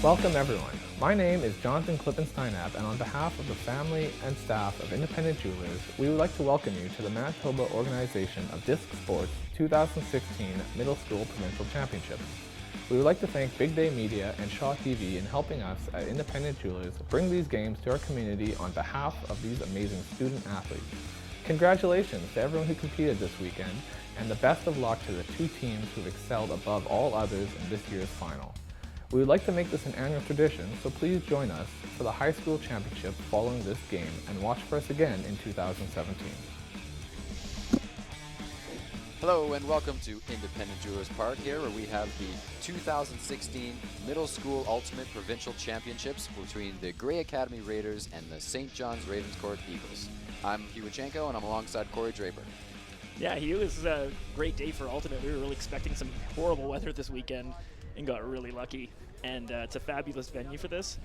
Welcome everyone. My name is Jonathan Klippenstein-App, and on behalf of the family and staff of Independent Jewelers, we would like to welcome you to the Manitoba Organization of Disc Sports 2016 Middle School Provincial Championships. We would like to thank Big Day Media and Shaw TV in helping us at Independent Jewelers bring these games to our community on behalf of these amazing student athletes. Congratulations to everyone who competed this weekend, and the best of luck to the two teams who've excelled above all others in this year's final. We would like to make this an annual tradition, so please join us for the high school championship following this game and watch for us again in 2017. Hello and welcome to Independent Jewelers Park here, where we have the 2016 Middle School Ultimate Provincial Championships between the Grey Academy Raiders and the St. John's Ravenscourt Eagles. I'm Hugh Wachenko and I'm alongside Corey Draper. Yeah, Hugh, it was a great day for Ultimate. We were really expecting some horrible weather this weekend and got really lucky. And it's a fabulous venue for this.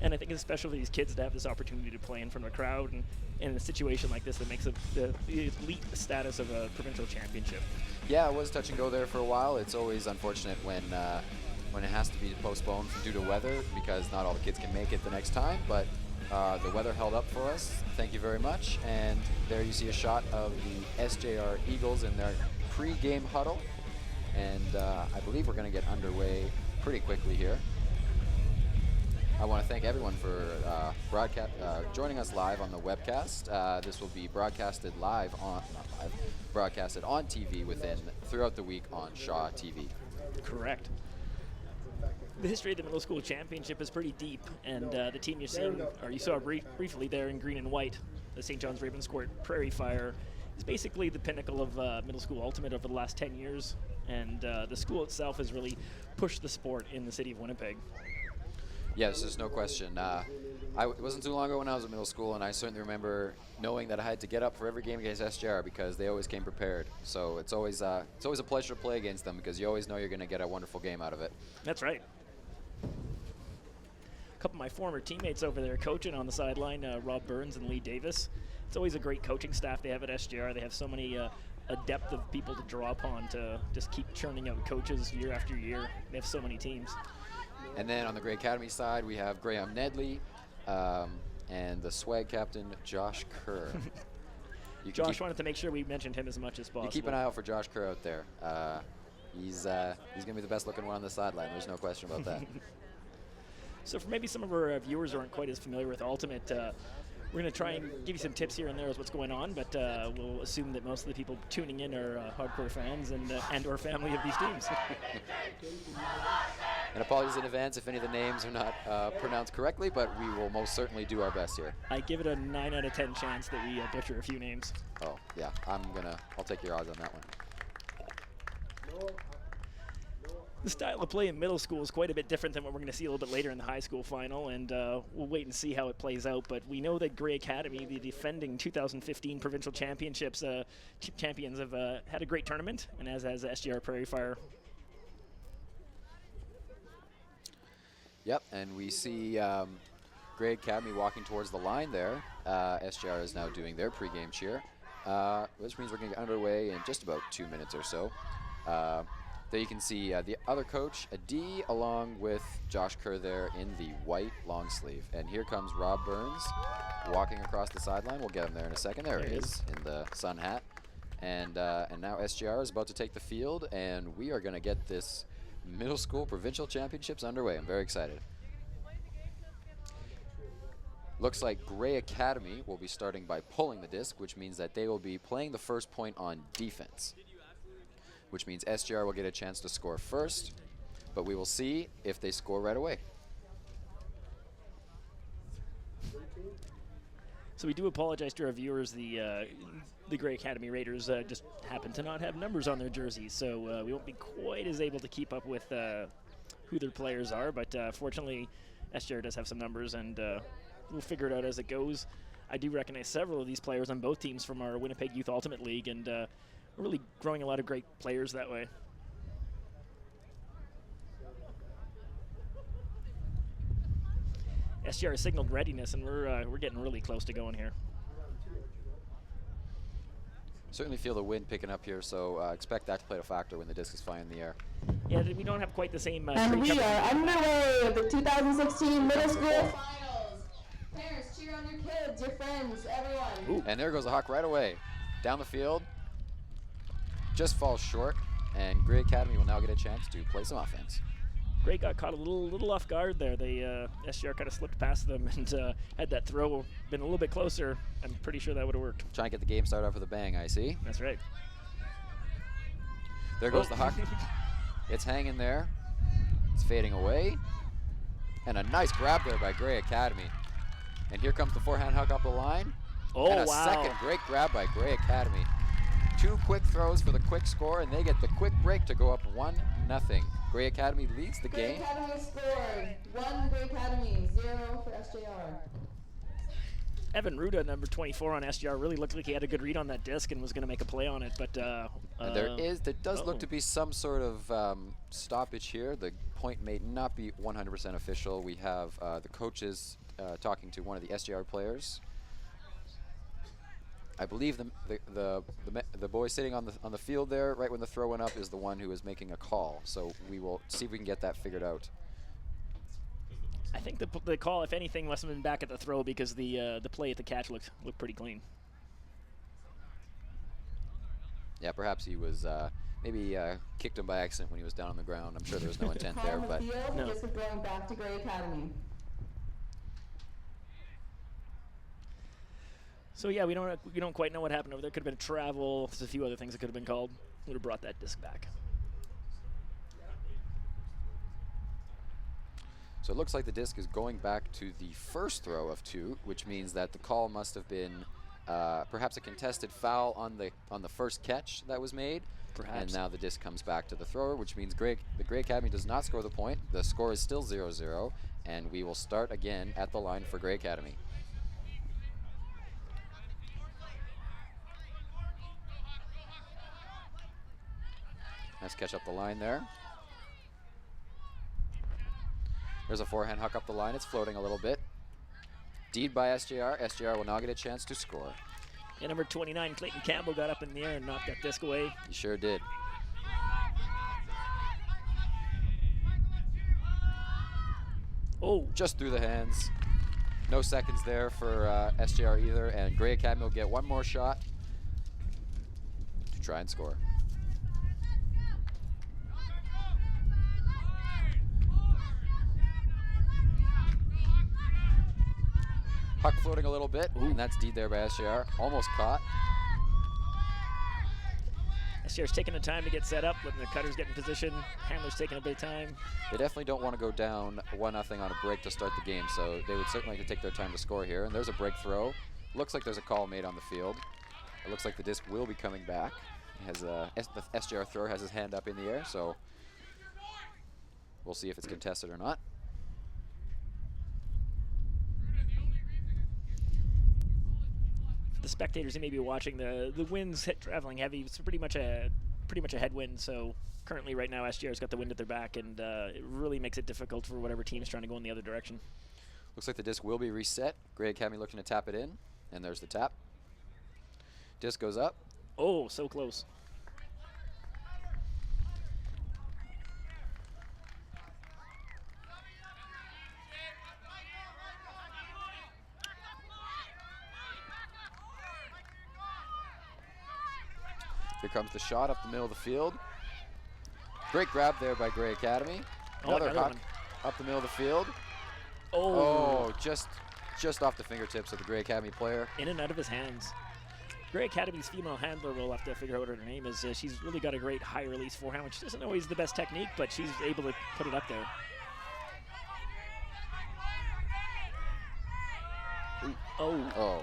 And I think it's special for these kids to have this opportunity to play in front of a crowd and in a situation like this that makes the elite status of a provincial championship. Yeah, it was touch and go there for a while. It's always unfortunate when it has to be postponed due to weather, because not all the kids can make it the next time, but the weather held up for us. Thank you very much. And there you see a shot of the SJR Eagles in their pre-game huddle. And I believe we're going to get underway pretty quickly here. I want to thank everyone for joining us live on the webcast. This will be broadcasted broadcasted on TV throughout the week on Shaw TV. Correct. The history of the middle school championship is pretty deep, and the team you saw briefly there in green and white, the St. John's Ravenscourt Prairie Fire, is basically the pinnacle of middle school ultimate over the last 10 years, and the school itself has really pushed the sport in the city of Winnipeg. Yes, there's no question. It wasn't too long ago when I was in middle school, and I certainly remember knowing that I had to get up for every game against SJR because they always came prepared. So it's always a pleasure to play against them because you always know you're going to get a wonderful game out of it. That's right. A couple of my former teammates over there coaching on the sideline, Rob Burns and Lee Davis. It's always a great coaching staff they have at SJR. They have so many a depth of people to draw upon to just keep churning out coaches year after year. They have so many teams. And then on the Grey Academy side, we have Graham Nedley and the swag captain, Josh Kerr. Josh wanted to make sure we mentioned him as much as possible. You keep an eye out for Josh Kerr out there. He's going to be the best looking one on the sideline. There's no question about that. So for maybe some of our viewers who aren't quite as familiar with Ultimate, we're going to try and give you some tips here and there as what's going on, but we'll assume that most of the people tuning in are hardcore fans and or family of these teams. And apologies in advance if any of the names are not pronounced correctly, but we will most certainly do our best here. I give it a 9 out of 10 chance that we butcher a few names. Oh, yeah. I'll take your odds on that one. The style of play in middle school is quite a bit different than what we're going to see a little bit later in the high school final, and we'll wait and see how it plays out. But we know that Grey Academy, the defending 2015 provincial championships champions, have had a great tournament, and as has SJR Prairie Fire. Yep, and we see Grey Academy walking towards the line there. SJR is now doing their pregame cheer, which means we're going to get underway in just about 2 minutes or so. There you can see the other coach, Adi, along with Josh Kerr there in the white long sleeve. And here comes Rob Burns walking across the sideline. We'll get him there in a second. There he is in the sun hat. And now SJR is about to take the field, and we are going to get this middle school provincial championships underway. I'm very excited. Looks like Grey Academy will be starting by pulling the disc, which means that they will be playing the first point on defense, which means SJR will get a chance to score first, but we will see if they score right away. So we do apologize to our viewers. The Grey Academy Raiders just happen to not have numbers on their jerseys, so we won't be quite as able to keep up with who their players are, but fortunately SJR does have some numbers, and we'll figure it out as it goes. I do recognize several of these players on both teams from our Winnipeg Youth Ultimate League, and we're really growing a lot of great players that way. SJR has signaled readiness, and we're getting really close to going here. Certainly feel the wind picking up here, so expect that to play a factor when the disc is flying in the air. Yeah, we don't have quite the same. And we are underway with the 2016 middle school Four. finals. Parents, cheer on your kids, your friends, everyone. Ooh. And there goes the huck right away. Down the field. Just falls short. And Gray Academy will now get a chance to play some offense. Gray got caught a little off guard there. They SGR kind of slipped past them and had that throw been a little bit closer, I'm pretty sure that would have worked. Trying to get the game started off with a bang, I see. That's right. There goes the huck. It's hanging there. It's fading away. And a nice grab there by Gray Academy. And here comes the forehand huck up the line. Oh, and a wow. second great grab by Gray Academy. 2 quick throws for the quick score, and they get the quick break to go up 1-0. Gray Academy leads the Gray game. Academy scored. 1 Gray Academy, 0 for SJR. Evan Ruda, number 24 on SGR, really looked like he had a good read on that disc and was going to make a play on it, but And there does look to be some sort of stoppage here. The point may not be 100% official. We have the coaches talking to one of the SGR players. I believe the boy sitting on the field there, right when the throw went up, is the one who is making a call. So we will see if we can get that figured out. I think the call, if anything, must have been back at the throw because the play at the catch looked pretty clean. Yeah, perhaps he was maybe kicked him by accident when he was down on the ground. I'm sure there was no intent Call there, on the but field, No. this is going back to Gray Academy. So yeah, we don't quite know what happened over there. Could have been travel. There's a few other things that could have been called. Would have brought that disc back. so it looks like the disc is going back to the first throw of 2, which means that the call must have been perhaps a contested foul on the first catch that was made. Perhaps. And now the disc comes back to the thrower, which means the Gray Academy does not score the point. The score is still 0-0, and we will start again at the line for Gray Academy. Nice catch up the line there. There's a forehand huck up the line. It's floating a little bit. Deed by SJR. SJR will now get a chance to score. Yeah, number 29, Clayton Campbell, got up in the air and knocked that disc away. He sure did. Oh, Just through the hands. No seconds there for SJR either. And Gray Academy will get one more shot to try and score. Puck floating a little bit, and that's deed there by SJR. Almost caught. SGR's taking the time to get set up, letting the cutters get in position. Handler's taking a bit of time. They definitely don't want to go down 1-0 on a break to start the game, so they would certainly like to take their time to score here. And there's a break throw. Looks like there's a call made on the field. It looks like the disc will be coming back. The SJR thrower has his hand up in the air, so we'll see if it's contested or not. The spectators who may be watching, the wind's traveling heavy. It's pretty much a headwind. So currently, right now, SGR's got the wind at their back, and it really makes it difficult for whatever team's trying to go in the other direction. Looks like the disc will be reset. Gray Academy looking to tap it in, and there's the tap. Disc goes up. Oh, so close. Here comes the shot up the middle of the field. Great grab there by Gray Academy. Oh, Another another huck one. up the middle of the field. Oh, Just off the fingertips of the Gray Academy player. in and out of his hands. Gray Academy's female handler, will have to figure out what her name is. She's really got a great high release forehand, which isn't always the best technique, but she's able to put it up there. Ooh. Oh, Oh.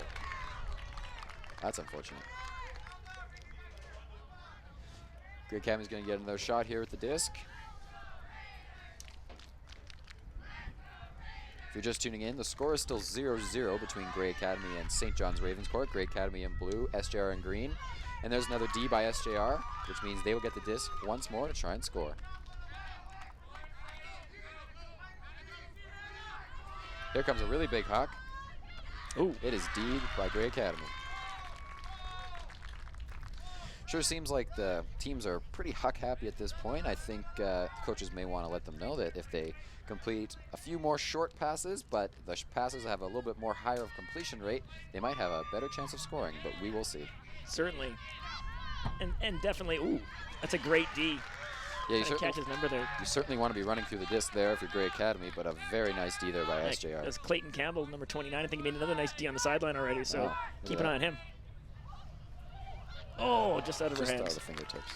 That's unfortunate. Gray Academy's going to get another shot here at the disc. If you're just tuning in, the score is still 0-0 between Gray Academy and St. John's Ravenscourt. Gray Academy in blue, SJR in green. And there's another D by SJR, which means they will get the disc once more to try and score. Here comes a really big huck. oh, It is D'd by Gray Academy. Sure seems like the teams are pretty happy at this point. I think coaches may want to let them know that if they complete a few more short passes, but the passes have a little bit more higher of completion rate, they might have a better chance of scoring, but we will see. Certainly. And definitely, ooh, that's a great D. Yeah, Catch his number there. You certainly want to be running through the disc there if you're Gray Academy, but a very nice D there by SJR. That's Clayton Campbell, number 29. I think he made another nice D on the sideline already, so keep an eye on him. Oh, just out of her hands. Just out of the fingertips.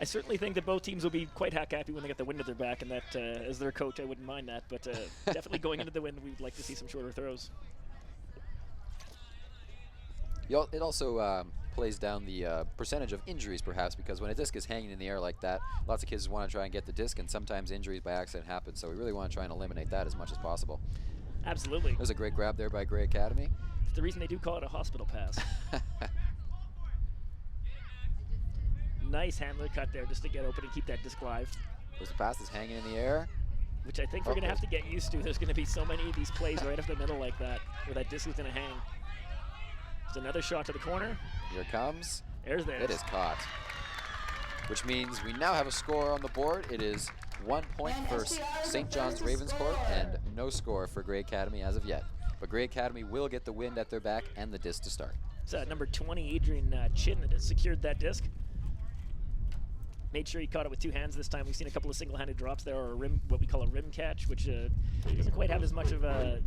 I certainly think that both teams will be quite happy when they get the wind at their back, and that as their coach, I wouldn't mind that. But definitely going into the wind, we'd like to see some shorter throws. It also plays down the percentage of injuries, perhaps, because when a disc is hanging in the air like that, lots of kids want to try and get the disc, and sometimes injuries by accident happen. So we really want to try and eliminate that as much as possible. Absolutely. There's a great grab there by Gray Academy. It's the reason they do call it a hospital pass. Nice handler cut there just to get open and keep that disc live. There's the pass that's hanging in the air. Which I think we're going to have to get used to. There's going to be so many of these plays right up the middle like that, where that disc is going to hang. There's another shot to the corner. Here it comes. There's this. It is caught. Which means we now have a score on the board. It is 1 point for St. John's Ravenscourt and no score for Gray Academy as of yet. But Gray Academy will get the wind at their back and the disc to start. It's number 20, Adrian Chin, that has secured that disc. Made sure he caught it with two hands this time. We've seen a couple of single-handed drops there, or a rim, what we call a rim catch, which doesn't quite have as much of a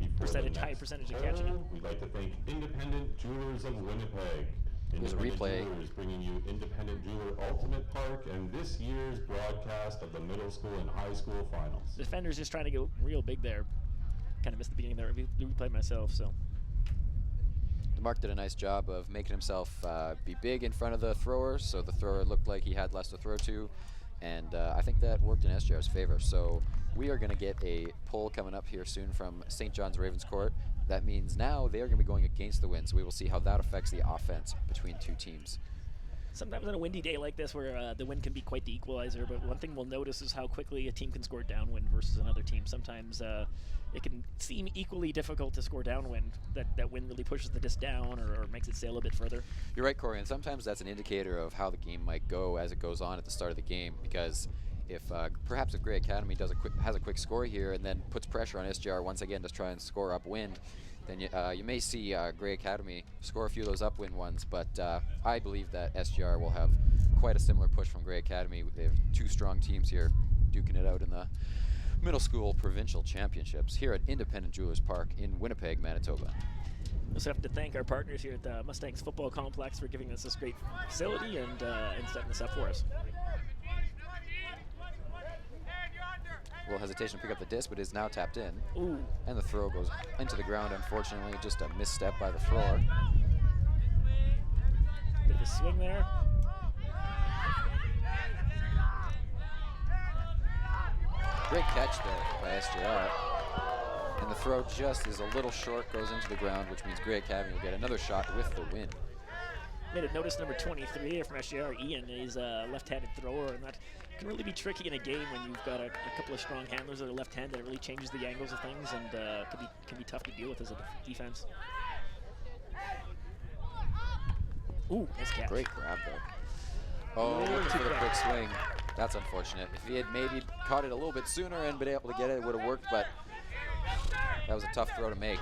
high percentage of catching it. We'd like to thank Independent Jewelers of Winnipeg. There's a replay. Jewelers bringing you Independent Jeweler Ultimate Park and this year's broadcast of the middle school and high school finals. The defender's just trying to go real big there. Kind of missed the beginning there. Replay myself, so. Mark did a nice job of making himself be big in front of the thrower, so the thrower looked like he had less to throw to, and I think that worked in SJR's favor. So we are going to get a pull coming up here soon from St. John's Ravenscourt. That means now they are going to be going against the wind, so we will see how that affects the offense between two teams. Sometimes on a windy day like this where the wind can be quite the equalizer, but one thing we'll notice is how quickly a team can score downwind versus another team. Sometimes it can seem equally difficult to score downwind. That wind really pushes the disc down or makes it sail a bit further. You're right, Corey, and sometimes that's an indicator of how the game might go as it goes on at the start of the game, because if perhaps if Gray Academy has a quick score here and then puts pressure on SJR once again to try and score upwind, then you may see Gray Academy score a few of those upwind ones, but I believe that SJR will have quite a similar push from Gray Academy. They have two strong teams here duking it out in the middle school provincial championships here at Independent Jewelers Park in Winnipeg, Manitoba. We also have to thank our partners here at the Mustangs Football Complex for giving us this great facility and setting this up for us. Little hesitation to pick up the disc, but is now tapped in. Ooh. And the throw goes into the ground, unfortunately. Just a misstep by the thrower. Bit of a swing there. Great catch there by SJR. And the throw just is a little short, goes into the ground, which means Gray Academy will get another shot with the win. Made a notice number 23 from SJR, Ian. He's a left-handed thrower, and that can really be tricky in a game when you've got a couple of strong handlers that are left-handed. It really changes the angles of things and can be tough to deal with as a defense. Ooh, nice catch. Great grab there. Oh, looking for the quick swing. That's unfortunate. If he had maybe caught it a little bit sooner and been able to get it, it would have worked, but that was a tough throw to make.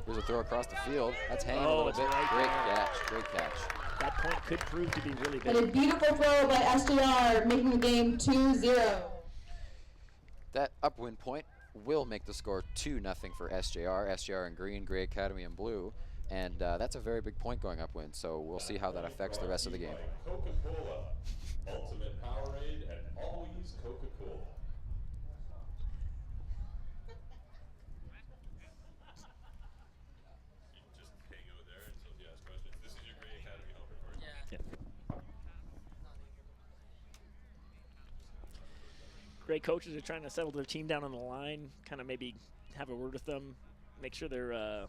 There's a throw across the field. That's hanging a little bit. Right Great there. catch, great catch. That point could prove to be really And a big. beautiful throw by SJR, making the game 2-0. That upwind point will make the score 2-0 for SJR. SJR in green, Gray Academy in blue. And that's a very big point going upwind, so we'll see how that affects the rest of the game. Coca-Cola, Ultimate Powerade, and always Coca-Cola. Great coaches are trying to settle their team down on the line, kind of maybe have a word with them, make sure they're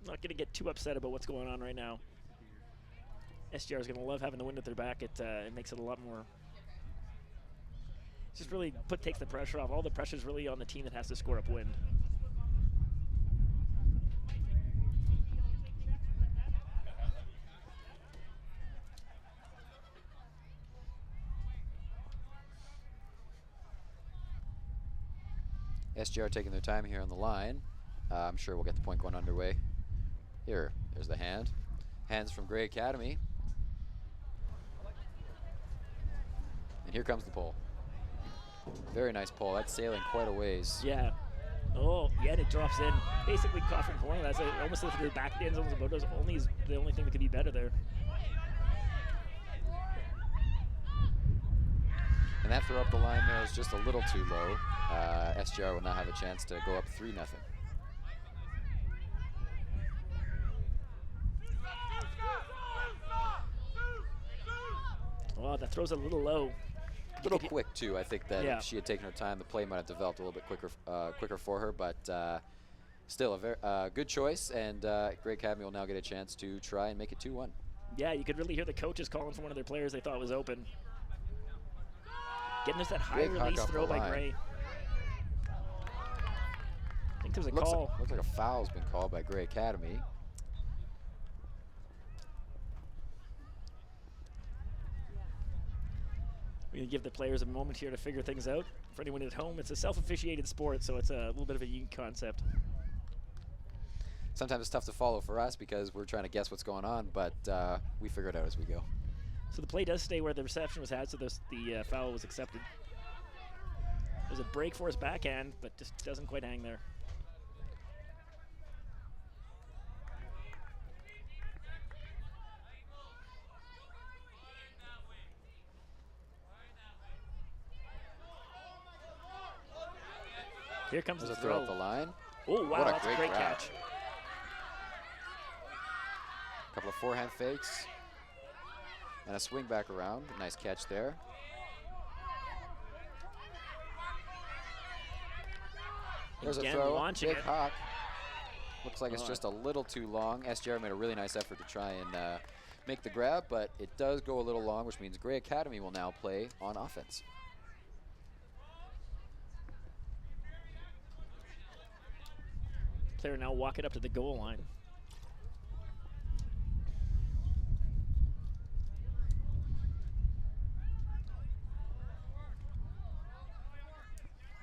not going to get too upset about what's going on right now. SJR is going to love having the wind at their back. It makes it a lot more. Just really takes the pressure off. All the pressure is really on the team that has to score upwind. SGR taking their time here on the line. I'm sure we'll get the point going underway. There's the hand. Hands from Gray Academy. And here comes the pole. Very nice pole. That's sailing quite a ways. Yeah. Oh, yeah, and it drops in. Basically, Coffin corner. That's almost as if the back of the end zone is the only thing that could be better there. And that throw up the line there is just a little too low. SGR will now have a chance to go up 3-0. Oh, that throws a little low. A little quick too. I think that Yeah. if she had taken her time, the play might have developed a little bit quicker for her. But still a very good choice. And Gray Academy will now get a chance to try and make it 2-1. Yeah, you could really hear the coaches calling for one of their players they thought was open. Getting us that high release throw by Gray. I think there's a call. Looks like a foul's been called by Gray Academy. We're going to give the players a moment here to figure things out. For anyone at home, it's a self-officiated sport, so it's a little bit of a unique concept. Sometimes it's tough to follow for us because we're trying to guess what's going on, but we figure it out as we go. So the play does stay where the reception was had, so the foul was accepted. There's a break for his backhand, but just doesn't quite hang there. Here comes the throw up the line. Oh, wow, What a that's great a great grab. catch. A couple of forehand fakes. And a swing back around. Nice catch there. There's Again, a throw. launching Big it. hawk. Looks like it's Oh. just a little too long. SGR made a really nice effort to try and make the grab, but it does go a little long, which means Gray Academy will now play on offense. Player now walk it up to the goal line.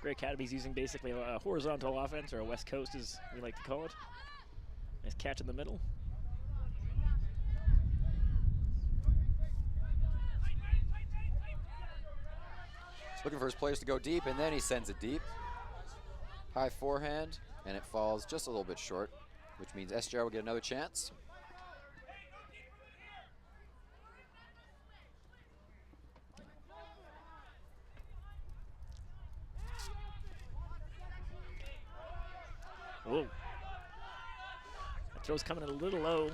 Gray Academy's using basically a horizontal offense, or a West Coast as we like to call it. Nice catch in the middle. Looking for his players to go deep, and then he sends it deep. High forehand, and it falls just a little bit short, which means SGR will get another chance. Whoa. That throw's coming a little low.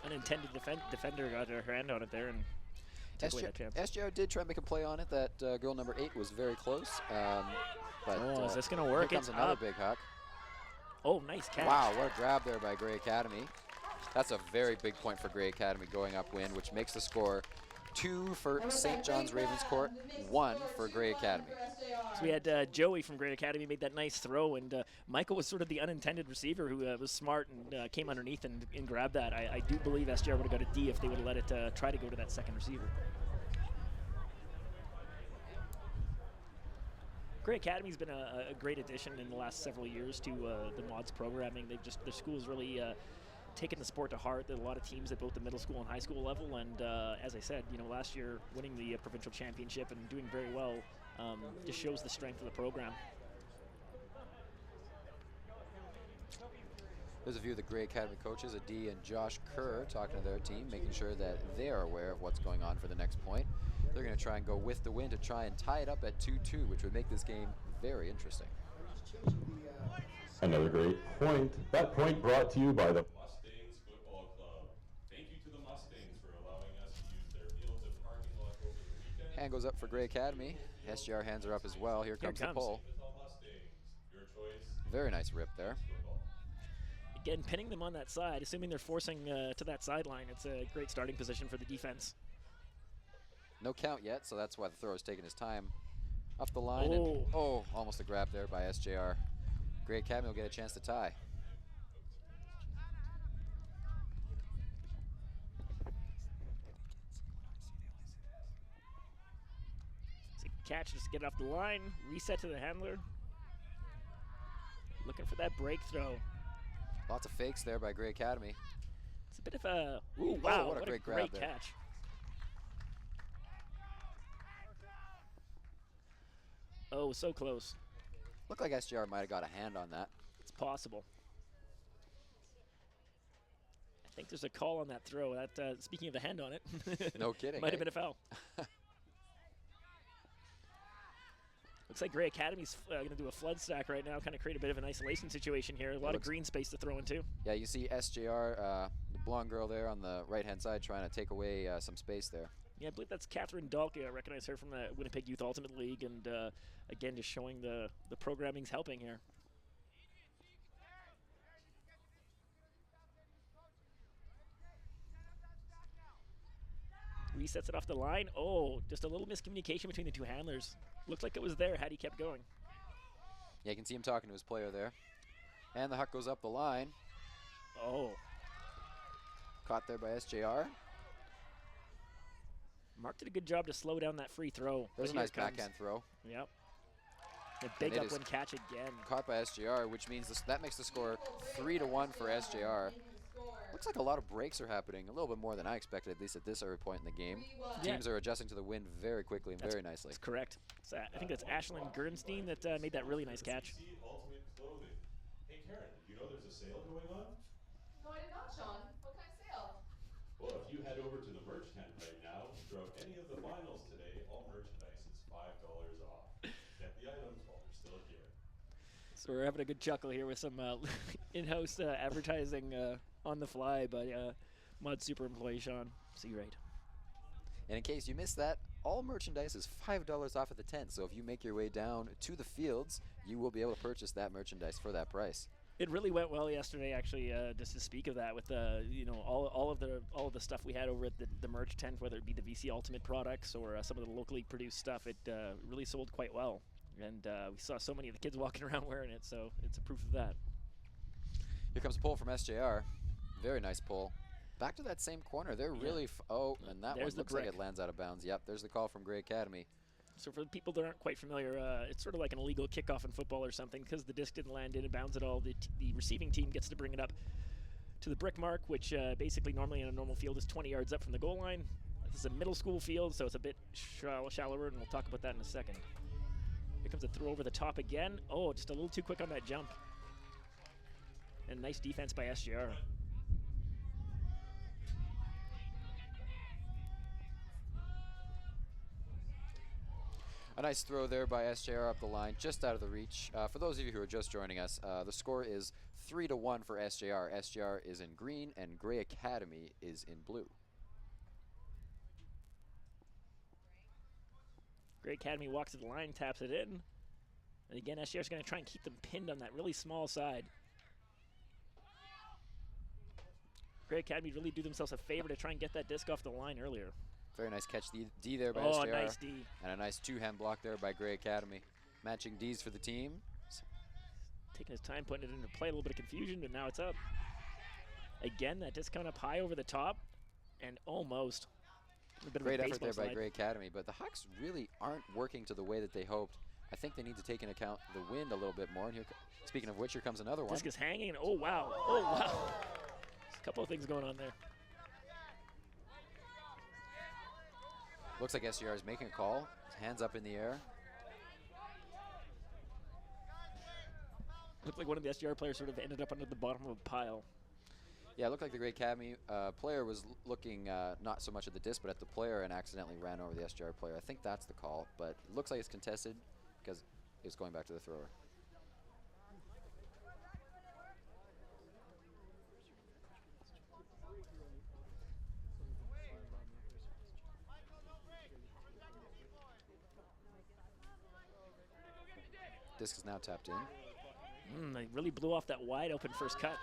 Unintended defender got her hand on it there and took away that chance. SGR did try and make a play on it. That girl number 8 was very close. But is this going to work? Here comes It's another up. big huck. Oh, nice catch. Wow, what a grab there by Gray Academy. That's a very big point for Gray Academy going upwind, which makes the score 2 for St. John's Ravenscourt, 1 for Gray Academy. So we had Joey from Gray Academy made that nice throw, and Michael was sort of the unintended receiver who was smart and came underneath and grabbed that. I do believe SGR would have got a D if they would have let it try to go to that second receiver. Gray Academy's been a great addition in the last several years to the mods programming. Their school's really taken the sport to heart. There are a lot of teams at both the middle school and high school level, and as I said, last year winning the provincial championship and doing very well just shows the strength of the program. There's a few of the Gray Academy coaches, Adi and Josh Kerr, talking to their team, making sure that they are aware of what's going on for the next point. They're going to try and go with the win to try and tie it up at 2-2, which would make this game very interesting. Another great point. That point brought to you by the Mustangs Football Club. Thank you to the Mustangs for allowing us to use their fields and parking lot over the weekend. Hand goes up for Gray Academy. SGR hands are up as well. Here comes the pole. Your choice. Very nice rip there. Again, pinning them on that side, assuming they're forcing to that sideline. It's a great starting position for the defense. No count yet, so that's why the throw is taking his time. Up the line, and almost a grab there by SJR. Gray Academy will get a chance to tie. So catch, just get it off the line, reset to the handler. Looking for that break throw. Lots of fakes there by Gray Academy. It's a bit of a, ooh, wow, what a great grab there. catch. Oh, so close. Looked like SJR might have got a hand on that. It's possible. I think there's a call on that throw. That speaking of the hand on it, No kidding. might have been a foul. Looks like Gray Academy's going to do a flood stack right now, kind of create a bit of an isolation situation here. A lot of green space to throw into. Yeah, you see SJR, the blonde girl there on the right-hand side, trying to take away some space there. Yeah, I believe that's Catherine Dahlke. I recognize her from the Winnipeg Youth Ultimate League, and again, just showing the programming's helping here. Resets it off the line. Oh, just a little miscommunication between the two handlers. Looked like it was there had he kept going. Yeah, you can see him talking to his player there. And the huck goes up the line. Oh. Caught there by SJR. Mark did a good job to slow down that free throw. There's a nice backhand throw. Yep. A big upwind catch again. Caught by SJR, which means that makes the score 3-1 for SJR. Looks like a lot of breaks are happening, a little bit more than I expected, at least at this early point in the game. Teams are adjusting to the wind very quickly and very nicely. That's correct. So I think that's Ashlyn Gernstein that made that really nice catch. Ultimate Clothing. Hey Karen, you know there's a sale going on? No, I did not, Sean. What kind of sale? Well, if you head over to the merch tent right now, throughout any of the finals today, all merchandise is $5 off. Get the items while they're still here. So we're having a good chuckle here with some in-house advertising on the fly by Mod Super employee Sean Seawright. And in case you missed that, all merchandise is $5 off at the tent. So if you make your way down to the fields, you will be able to purchase that merchandise for that price. It really went well yesterday, actually. Just to speak of that, with all of the stuff we had over at the merch tent, whether it be the VC Ultimate products or some of the locally produced stuff, it really sold quite well. And we saw so many of the kids walking around wearing it, so it's a proof of that. Here comes a pull from SJR. Very nice pull. Back to that same corner. They're really, and that one looks like it lands out of bounds. Yep, there's the call from Gray Academy. So for the people that aren't quite familiar, it's sort of like an illegal kickoff in football or something. Because the disc didn't land in bounds at all, the receiving team gets to bring it up to the brick mark, which basically normally in a normal field is 20 yards up from the goal line. This is a middle school field, so it's a bit shallower, and we'll talk about that in a second. Here comes a throw over the top again. Oh, just a little too quick on that jump. And nice defense by SJR. A nice throw there by SJR up the line, just out of the reach. For those of you who are just joining us, the score is 3-1 for SJR. SJR is in green, and Gray Academy is in blue. Gray Academy walks to the line, taps it in. And again, SJR is going to try and keep them pinned on that really small side. Gray Academy really do themselves a favor to try and get that disc off the line earlier. Very nice catch D there by SJR. Oh, nice D. And a nice two-hand block there by Gray Academy. Matching Ds for the team. Taking his time, putting it into play, a little bit of confusion, but now it's up. Again, that disc coming up high over the top, and almost. A bit Great of a effort there slide by Gray Academy, but the Hucks really aren't working to the way that they hoped. I think they need to take into account the wind a little bit more. And here, speaking of which, here comes another one. Disc is hanging, and oh wow, oh wow. There's a couple of things going on there. Looks like SJR is making a call. His hands up in the air. Looked like one of the SJR players sort of ended up under the bottom of a pile. Yeah, it looked like the Gray Academy player was looking not so much at the disc, but at the player, and accidentally ran over the SJR player. I think that's the call, but it looks like it's contested because it's going back to the thrower. Disc is now tapped in. They really blew off that wide open first cut.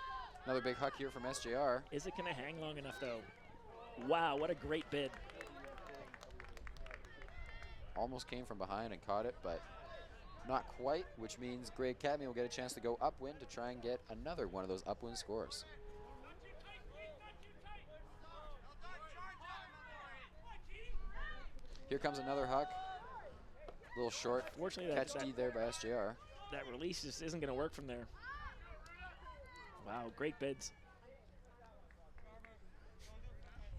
Another big huck here from SJR. Is it going to hang long enough, though? Wow, what a great bid. Almost came from behind and caught it, but not quite, which means Gray Academy will get a chance to go upwind to try and get another one of those upwind scores. Here comes another huck. A little short. Fortunately, catch D there by SJR. That release just isn't going to work from there. Wow, great bids.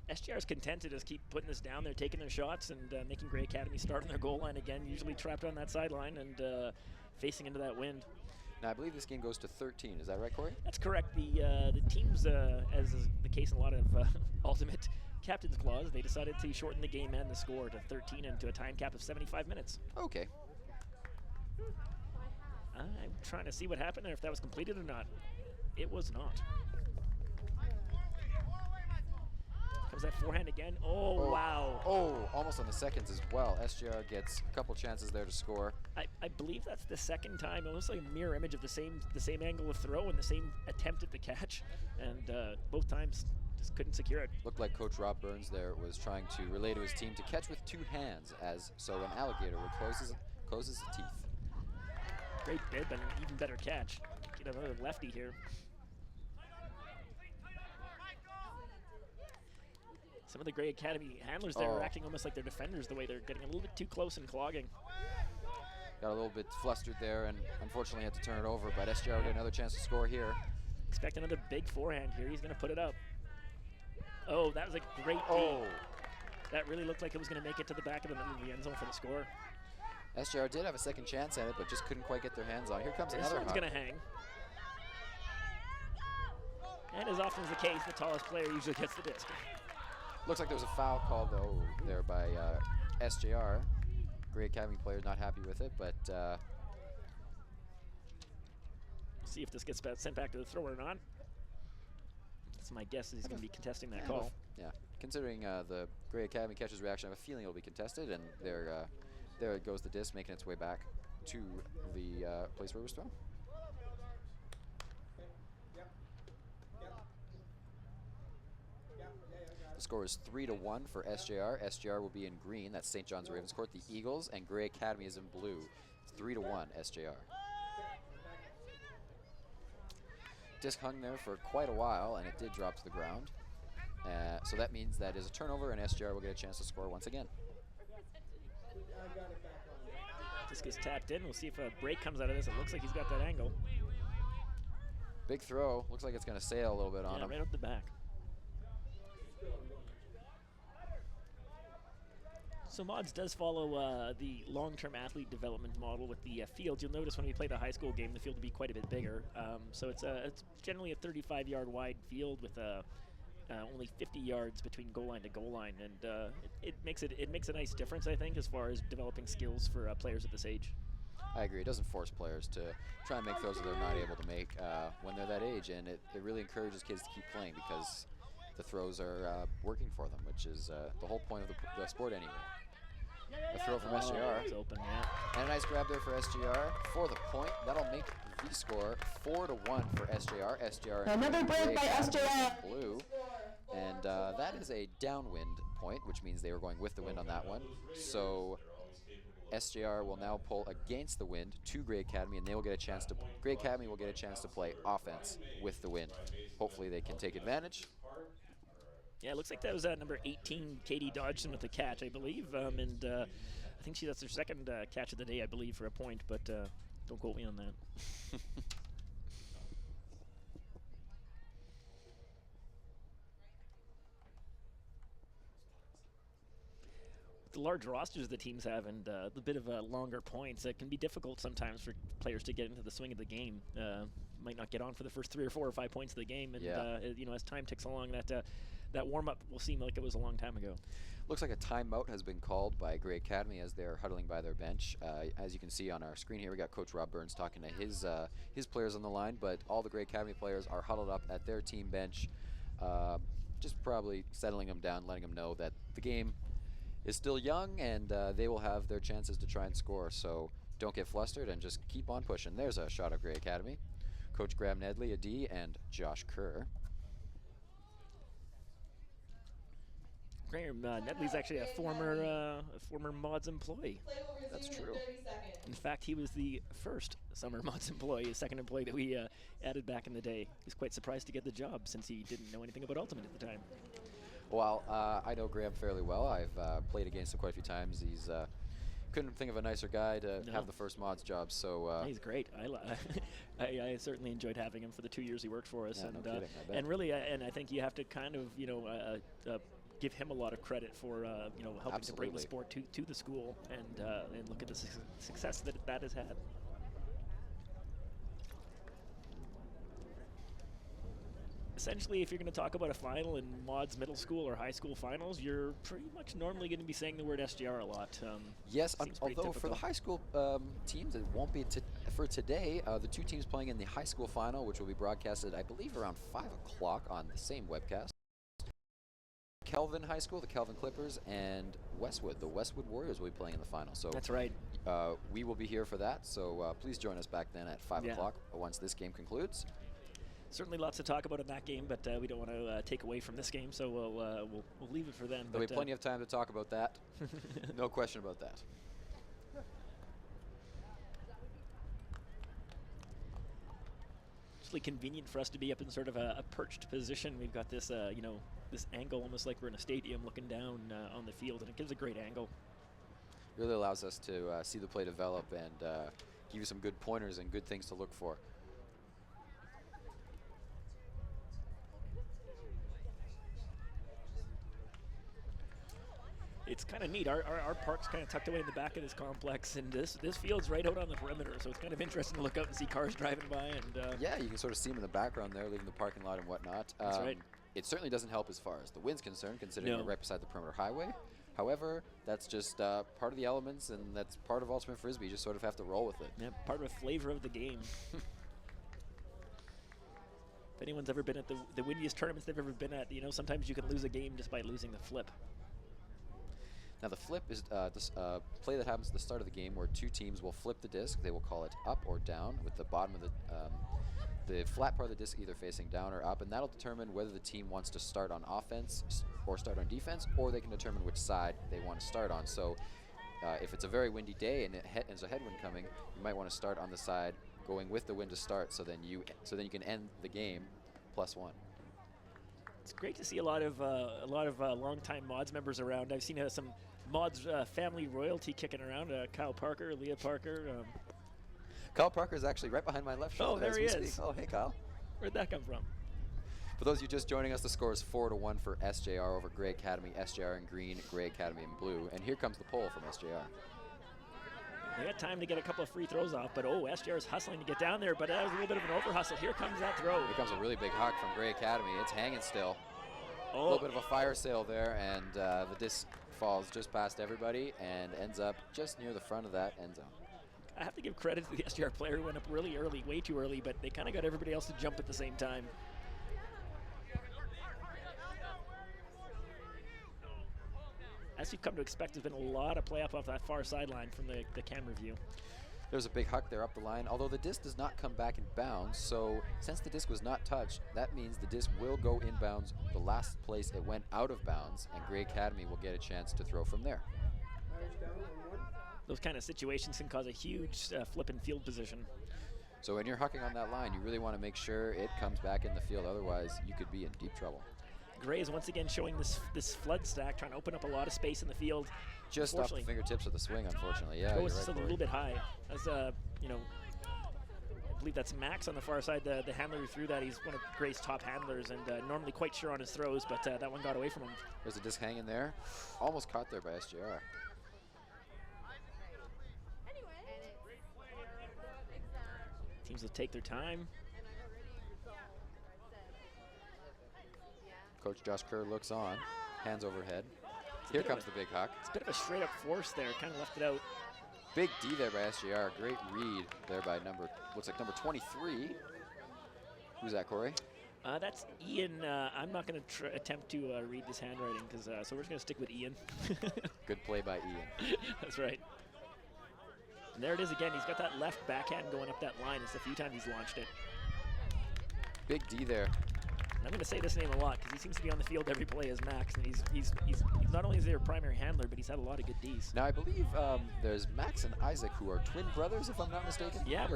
SGR is content to just keep putting this down. They're taking their shots and making Grey Academy start on their goal line again, usually trapped on that sideline and facing into that wind. Now, I believe this game goes to 13. Is that right, Corey? That's correct. The teams, as is the case in a lot of ultimate captain's clause, they decided to shorten the game and the score to 13 and to a time cap of 75 minutes. Okay. I'm trying to see what happened there, if that was completed or not. It was not. Comes that forehand again. Oh, wow. Oh, almost on the seconds as well. SGR gets a couple chances there to score. I believe that's the second time. It looks like a mirror image of the same angle of throw and the same attempt at the catch, and both times just couldn't secure it. Looked like Coach Rob Burns there was trying to relay to his team to catch with 2 hands, as so an alligator would closes his teeth. Great bid, but an even better catch. Get another lefty here. Some of the Grey Academy handlers there are acting almost like they're defenders, the way they're getting a little bit too close and clogging. Got a little bit flustered there and unfortunately had to turn it over, but SGR will get another chance to score here. Expect another big forehand here. He's going to put it up. Oh, that was a great Oh. That really looked like it was going to make it to the back of the middle of the end zone for the score. SGR did have a second chance at it, but just couldn't quite get their hands on it. Here comes This another one's hop. going to hang. And as often is the case, the tallest player usually gets the disc. Looks like there was a foul called though there by SJR. Grey Academy players not happy with it, but See if this gets sent back to the thrower or not. That's my guess. Is he's going to be contesting that call. yeah, considering the Grey Academy catcher's reaction, I have a feeling it'll be contested, and there it goes the disc, making its way back to the place where it was thrown. The score is 3-1 for SJR. SJR will be in green. That's St. John's Ravenscourt. The Eagles and Grey Academy is in blue. It's 3-1 SJR. Disc hung there for quite a while, and it did drop to the ground. So that means that is a turnover, and SJR will get a chance to score once again. Disc gets tapped in. We'll see if a break comes out of this. It looks like he's got that angle. Big throw. Looks like it's going to sail a little bit on him. Right up the back. So Mods does follow the long-term athlete development model with the field. You'll notice when we play the high school game, the field will be quite a bit bigger. So it's generally a 35-yard wide field with only 50 yards between goal line to goal line, and it makes a nice difference, I think, as far as developing skills for players at this age. I agree. It doesn't force players to try and make throws that they're not able to make when they're that age, and it really encourages kids to keep playing because the throws are working for them, which is the whole point of the sport anyway. A throw from SGR. It's open, yeah. And a nice grab there for SGR for the point. That'll make the score 4-1 for SJR. SJR Another break by SJR. Blue. And that is a downwind point, which means they were going with the wind on that one. So SJR will now pull against the wind to Grey Academy, and they will get a chance to. Grey Academy will get a chance to play offense with the wind. Hopefully, they can take advantage. Yeah, it looks like that was number 18, Katie Dodgson, with the catch, I believe. And I think that's their second catch of the day, I believe, for a point, but don't quote me on that. The large rosters the teams have and the bit of longer points, it can be difficult sometimes for players to get into the swing of the game. Might not get on for the first 3 or 4 or 5 points of the game, and as time ticks along, that warm-up will seem like it was a long time ago. Looks like a timeout has been called by Grey Academy as they're huddling by their bench. As you can see on our screen here, we got Coach Rob Burns talking to his players on the line, but all the Grey Academy players are huddled up at their team bench, just probably settling them down, letting them know that the game is still young and they will have their chances to try and score. So don't get flustered and just keep on pushing. There's a shot of Grey Academy. Coach Graham Nedley, a D, and Josh Kerr. Graham Nedley's actually a former Mods employee. That's true. In fact, he was the first summer Mods employee, second employee that we added back in the day. He was quite surprised to get the job since he didn't know anything about Ultimate at the time. Well, I know Graham fairly well. I've played against him quite a few times. He's couldn't think of a nicer guy to have the first mods job. So he's great. I certainly enjoyed having him for the 2 years he worked for us. Yeah, And no kidding, I bet. and really, and I think you have to kind of give him a lot of credit for helping to bring the sport to the school and look at the success that has had. Essentially, if you're going to talk about a final in Mod's middle school or high school finals, you're pretty much normally going to be saying the word SJR a lot. Yes, seems pretty although for the typical. high school teams, it won't be for today. The two teams playing in the high school final, which will be broadcasted, I believe, around 5 o'clock on the same webcast. Kelvin High School, the Kelvin Clippers, and Westwood, the Westwood Warriors, will be playing in the final. So That's right. we will be here for that. So please join us back then at 5 o'clock once this game concludes. Certainly lots to talk about in that game, but we don't want to take away from this game, so we'll leave it for then. There'll be plenty of time to talk about that. No question about that. It's really convenient for us to be up in sort of a perched position. We've got this, this angle almost like we're in a stadium looking down on the field, and it gives a great angle. Really allows us to see the play develop and give you some good pointers and good things to look for. It's kind of neat. Our park's kind of tucked away in the back of this complex, and this field's right out on the perimeter, so it's kind of interesting to look out and see cars driving by. And yeah, you can sort of see them in the background there, leaving the parking lot and whatnot. That's right. It certainly doesn't help as far as the wind's concerned, considering we're right beside the perimeter highway. However, that's just part of the elements, and that's part of Ultimate Frisbee. You just sort of have to roll with it. Yeah, part of the flavor of the game. If anyone's ever been at the windiest tournaments they've ever been at, sometimes you can lose a game just by losing the flip. Now the flip is this play that happens at the start of the game where two teams will flip the disc. They will call it up or down, with the bottom of the flat part of the disc either facing down or up, and that'll determine whether the team wants to start on offense or start on defense, or they can determine which side they want to start on. So if it's a very windy day and there's a headwind coming, you might want to start on the side going with the wind to start, so then you can end the game +1. It's great to see a lot of longtime Mods members around. I've seen some Mods family royalty kicking around. Kyle Parker, Leah Parker. Kyle Parker is actually right behind my left shoulder. Oh, there he is. Oh, hey, Kyle. Where'd that come from? For those of you just joining us, the score is 4-1 for SJR over Grey Academy. SJR in green, Grey Academy in blue. And here comes the pole from SJR. They got time to get a couple of free throws off, but SJR is hustling to get down there, but that was a little bit of an over hustle. Here comes that throw. Here comes a really big huck from Grey Academy. It's hanging still. A Oh, little bit of a fire sale there, and the disc falls just past everybody and ends up just near the front of that end zone. I have to give credit to the SJR player who went up really early, way too early, but they kind of got everybody else to jump at the same time. As you've come to expect, there's been a lot of play up off that far sideline from the camera view. There's a big huck there up the line, although the disc does not come back in bounds, so since the disc was not touched, that means the disc will go inbounds the last place it went out of bounds, and Grey Academy will get a chance to throw from there. Those kind of situations can cause a huge flip in field position. So when you're hucking on that line, you really want to make sure it comes back in the field, otherwise you could be in deep trouble. Gray is once again showing this flood stack, trying to open up a lot of space in the field. Just off the fingertips of the swing, unfortunately. Yeah, Goes you're just right, a little bit high. As I believe that's Max on the far side, the handler who threw that. He's one of Gray's top handlers and normally quite sure on his throws, but that one got away from him. There's a disc hanging there. Almost caught there by SJR. Teams will take their time. Coach Josh Kerr looks on, hands overhead. Here comes the big huck. It's a bit of a straight up force there, kind of left it out. Big D there by SJR. Great read there by looks like number 23. Who's that, Corey? That's Ian. I'm not going to attempt to read this handwriting, so we're just going to stick with Ian. Good play by Ian. That's right. And there it is again. He's got that left backhand going up that line. It's a few times he's launched it. Big D there. And I'm going to say this name a lot because he seems to be on the field every play as Max, and he's not only is he their primary handler, but he's had a lot of good Ds. Now I believe there's Max and Isaac who are twin brothers, if I'm not mistaken. Yeah,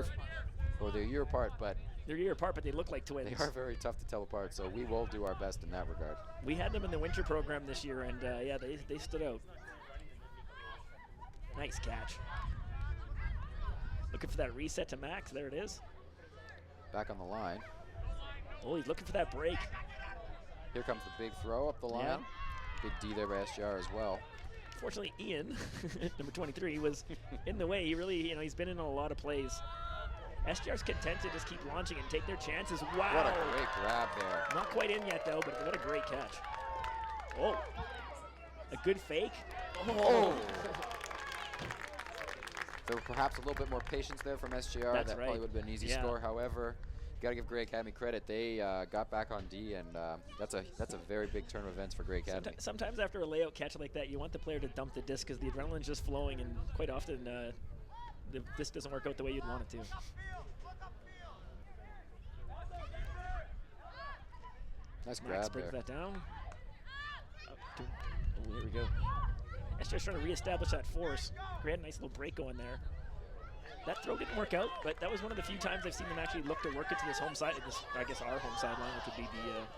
or they're a year apart, but they're a year apart, but they look like twins. They are very tough to tell apart, so we will do our best in that regard. We had them in the winter program this year, and yeah, they stood out. Nice catch. Looking for that reset to Max. There it is. Back on the line. Oh, he's looking for that break. Here comes the big throw up the line. Yeah. Big D there by SGR as well. Fortunately, Ian, number 23, was in the way. He really, he's been in a lot of plays. SGR's content to just keep launching and take their chances. Wow. What a great grab there. Not quite in yet, though, but what a great catch. Oh, a good fake. Oh. There were perhaps a little bit more patience there from SGR. That's that right. probably would have been an easy score. However, you got to give Grey Academy credit. They got back on D, and that's a very big turn of events for Grey Academy. Sometimes after a layout catch like that, you want the player to dump the disc because the adrenaline's just flowing, and quite often the disc doesn't work out the way you'd want it to. Nice Max grab brings there. that down. Oh, there we go. SGR's trying to reestablish that force. Grey had a nice little break going there. That throw didn't work out, but that was one of the few times I've seen them actually look to work it to this home side, I guess our home sideline, which would be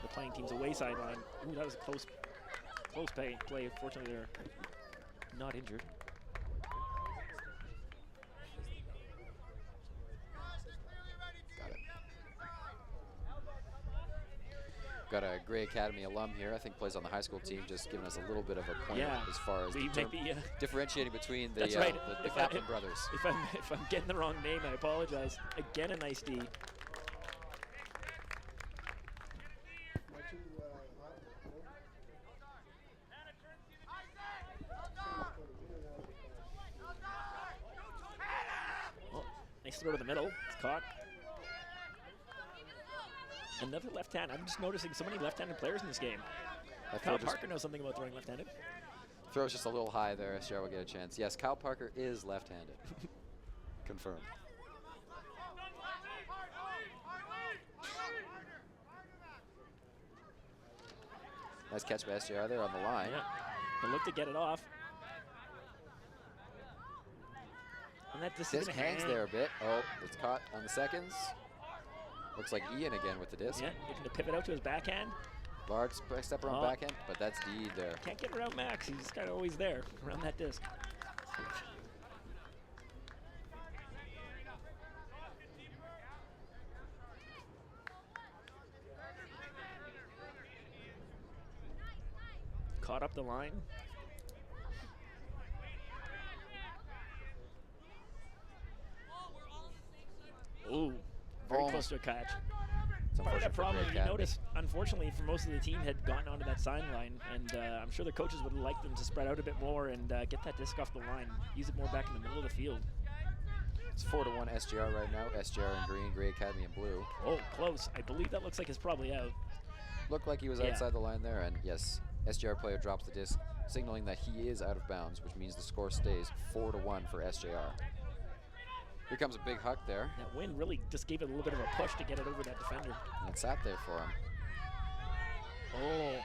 the playing team's away sideline. Ooh, that was a close play. Fortunately, they're not injured. Got a Grey Academy alum here. I think plays on the high school team, just giving us a little bit of a point as far as differentiating between the, that's right. the Kaplan brothers. If I'm getting the wrong name, I apologize. Again, a nice D. Oh, nice throw to the middle. It's caught. Another left hand. I'm just noticing so many left-handed players in this game. Kyle Parker knows something about throwing left-handed. Throw's just a little high there. SGR will get a chance. Yes, Kyle Parker is left-handed. Confirmed. Nice catch by SGR there on the line. Yeah, they look to get it off. And that disc hangs there a bit. Oh, it's caught on the seconds. Looks like Ian again with the disc. Yeah, looking to pivot out to his backhand. Large step around backhand, but that's D there. Can't get around Max. He's kind of always there around that disc. Caught up the line. Ooh, very close to a catch. Part of that problem, you notice, unfortunately, for most of the team had gotten onto that sideline, and I'm sure the coaches would have liked them to spread out a bit more and get that disc off the line, use it more back in the middle of the field. It's 4-1 SGR right now. SGR in green, Grey Academy in blue. Oh, close. I believe that looks like it's probably out. Looked like he was outside the line there, and yes, SGR player drops the disc, signaling that he is out of bounds, which means the score stays 4-1 for SJR. Here comes a big huck there. That wind really just gave it a little bit of a push to get it over that defender. And it sat there for him. Oh.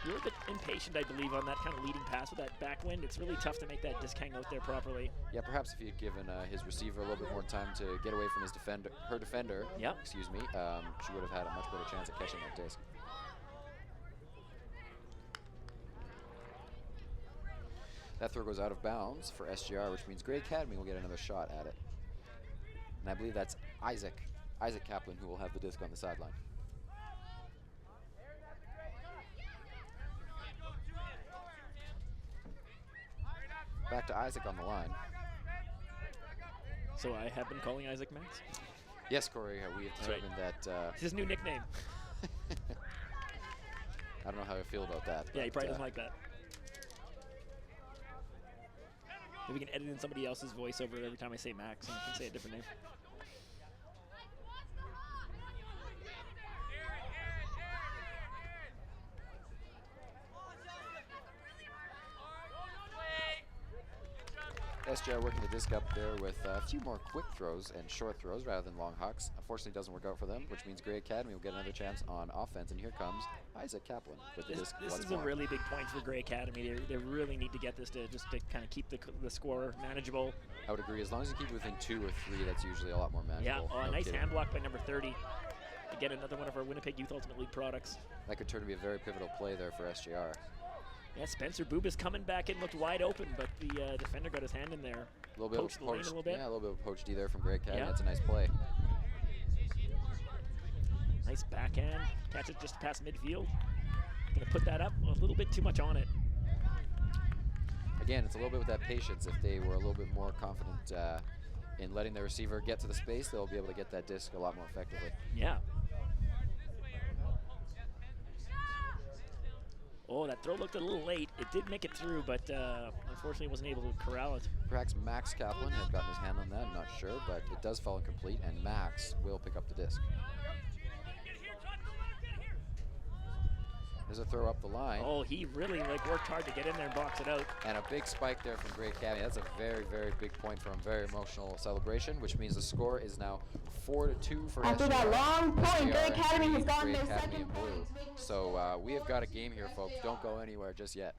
You're a bit impatient, I believe, on that kind of leading pass with that back wind. It's really tough to make that disc hang out there properly. Yeah, perhaps if he had given his receiver a little bit more time to get away from his her defender, excuse me, she would have had a much better chance at catching that disc. That throw goes out of bounds for SGR, which means Grey Academy will get another shot at it. And I believe that's Isaac Kaplan, who will have the disc on the sideline. Back to Isaac on the line. So I have been calling Isaac Max? Yes, Corey, we have determined that... It's his new nickname. I don't know how I feel about that. Yeah, he probably doesn't like that. Maybe we can edit in somebody else's voice over it every time I say Max, and I can say a different name. SGR working the disc up there with a few more quick throws and short throws rather than long hucks. Unfortunately, it doesn't work out for them, which means Grey Academy will get another chance on offense. And here comes Isaac Kaplan with the disc. This is a really big point for Grey Academy. They really need to get this to kind of keep the score manageable. I would agree. As long as you keep it within 2 or 3, that's usually a lot more manageable. Yeah, nice hand block by number 30 to get another one of our Winnipeg Youth Ultimate League products. That could turn to be a very pivotal play there for SGR. Yeah, Spencer Bubas coming back in, looked wide open, but the defender got his hand in there. A little bit Poached the lane a little bit. Yeah, a little bit of poach D there from Greg Caddy. Yeah. That's a nice play. Nice backhand. Catch it just past midfield. Gonna put that up a little bit too much on it. Again, it's a little bit with that patience. If they were a little bit more confident in letting the receiver get to the space, they'll be able to get that disc a lot more effectively. Yeah. Oh, that throw looked a little late. It did make it through, but unfortunately wasn't able to corral it. Perhaps Max Kaplan had gotten his hand on that, I'm not sure, but it does fall incomplete, and Max will pick up the disc. There's a throw up the line. Oh, he really worked hard to get in there and box it out. And a big spike there from Greg Caddy. That's a very, very big point from a very emotional celebration, which means the score is now 4-2 for After SGR. that long point, SGR Greg Academy has lead gotten Grey their Academy second in blue. point. So we have got a game here, folks. Don't go anywhere just yet.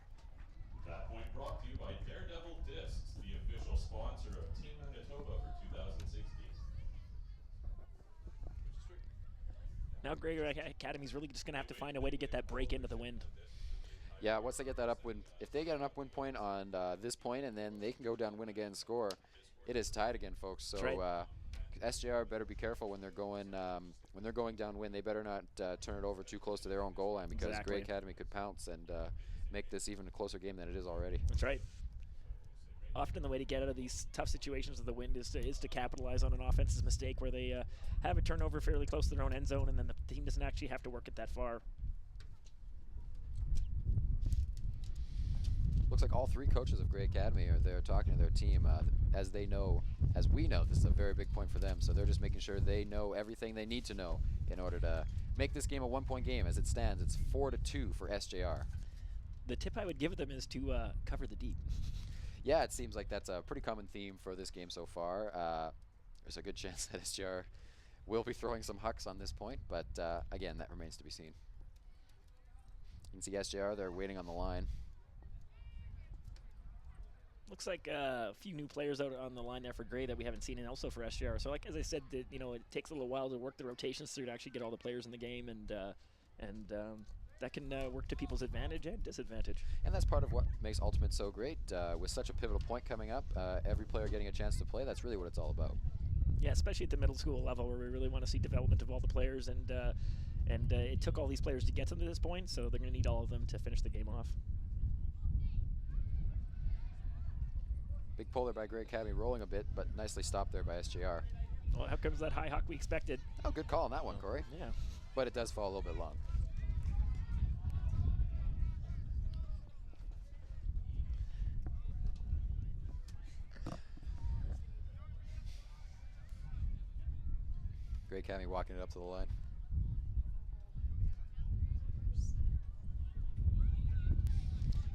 That point brought to you by Daredevil Discs, the official sponsor of Team Manitoba for 2016. Now Greg Academy's really just going to have to find a way to get that break into the wind. Yeah, once they get that upwind, if they get an upwind point on this point, and then they can go downwind again and score, it is tied again, folks. So right. SJR better be careful when they're going downwind. They better not turn it over too close to their own goal line, because Exactly. Grey Academy could pounce and make this even a closer game than it is already. That's right. Often the way to get out of these tough situations with the wind is to capitalize on an offense's mistake where they have a turnover fairly close to their own end zone, and then the team doesn't actually have to work it that far. Looks like all three coaches of Grey Academy are there talking to their team, as we know, this is a very big point for them. So they're just making sure they know everything they need to know in order to make this game a one-point game. As it stands, it's 4-2 for SJR. The tip I would give them is to cover the deep. Yeah, it seems like that's a pretty common theme for this game so far. There's a good chance that SJR will be throwing some hucks on this point, but again, that remains to be seen. You can see SJR, they're waiting on the line. Looks like a few new players out on the line there for Grey that we haven't seen, and also for SGR. So, like as I said, it takes a little while to work the rotations through to actually get all the players in the game, and that can work to people's advantage and disadvantage. And that's part of what makes Ultimate so great. With such a pivotal point coming up, every player getting a chance to play, that's really what it's all about. Yeah, especially at the middle school level where we really want to see development of all the players, and it took all these players to get them to this point, so they're going to need all of them to finish the game off. Big pull there by Grey Academy, rolling a bit, but nicely stopped there by SJR. Well, how comes that high hawk we expected? Oh, good call on that one, Corey. Yeah. But it does fall a little bit long. Grey Academy walking it up to the line.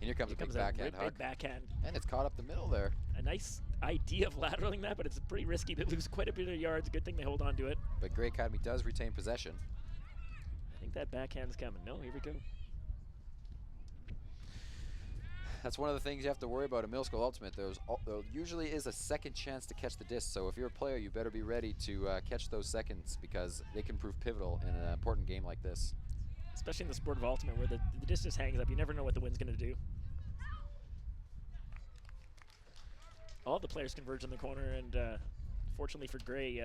And here comes a big backhand big hug. backhand. And it's caught up the middle there. A nice idea of lateraling that, but it's pretty risky. They lose quite a bit of yards. Good thing they hold on to it. But Grey Academy does retain possession. I think that backhand's coming. No, here we go. That's one of the things you have to worry about in Middle School Ultimate. There usually is a second chance to catch the disc, so if you're a player, you better be ready to catch those seconds, because they can prove pivotal in an important game like this. Especially in the sport of Ultimate, where the disc just hangs up. You never know what the wind's going to do. All the players converge in the corner, and fortunately for Grey,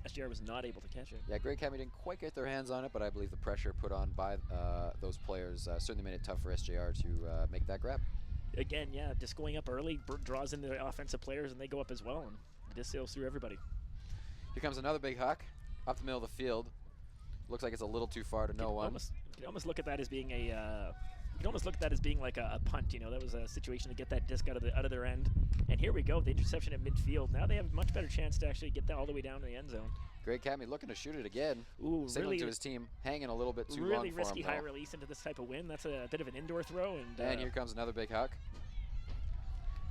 SGR was not able to catch it. Yeah, Grey Academy didn't quite get their hands on it, but I believe the pressure put on by those players certainly made it tough for SJR to make that grab. Again, yeah, just going up early draws in the offensive players, and they go up as well, and the disc sails through everybody. Here comes another big huck up the middle of the field. Looks like it's a little too far to no one. You can almost look at that as being like a punt. That was a situation to get that disc out of their end. And here we go, the interception at midfield. Now they have a much better chance to actually get that all the way down to the end zone. Grey Academy looking to shoot it again. Ooh, signaling really to his team, hanging a little bit too long really for risky him, high though. release into this type of wind. That's a bit of an indoor throw. And here comes another big huck.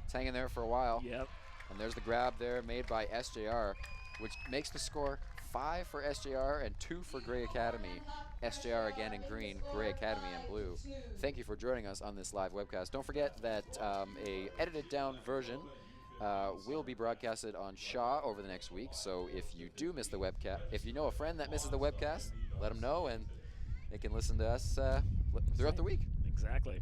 It's hanging there for a while. Yep. And there's the grab there made by SJR, which makes the score 5 for SJR and 2 for Grey Academy. SJR again in green, Grey Academy in blue. Thank you for joining us on this live webcast. Don't forget that a edited down version will be broadcasted on Shaw over the next week. So if you do miss the webcast, if you know a friend that misses the webcast, let them know, and they can listen to us throughout the week. exactly.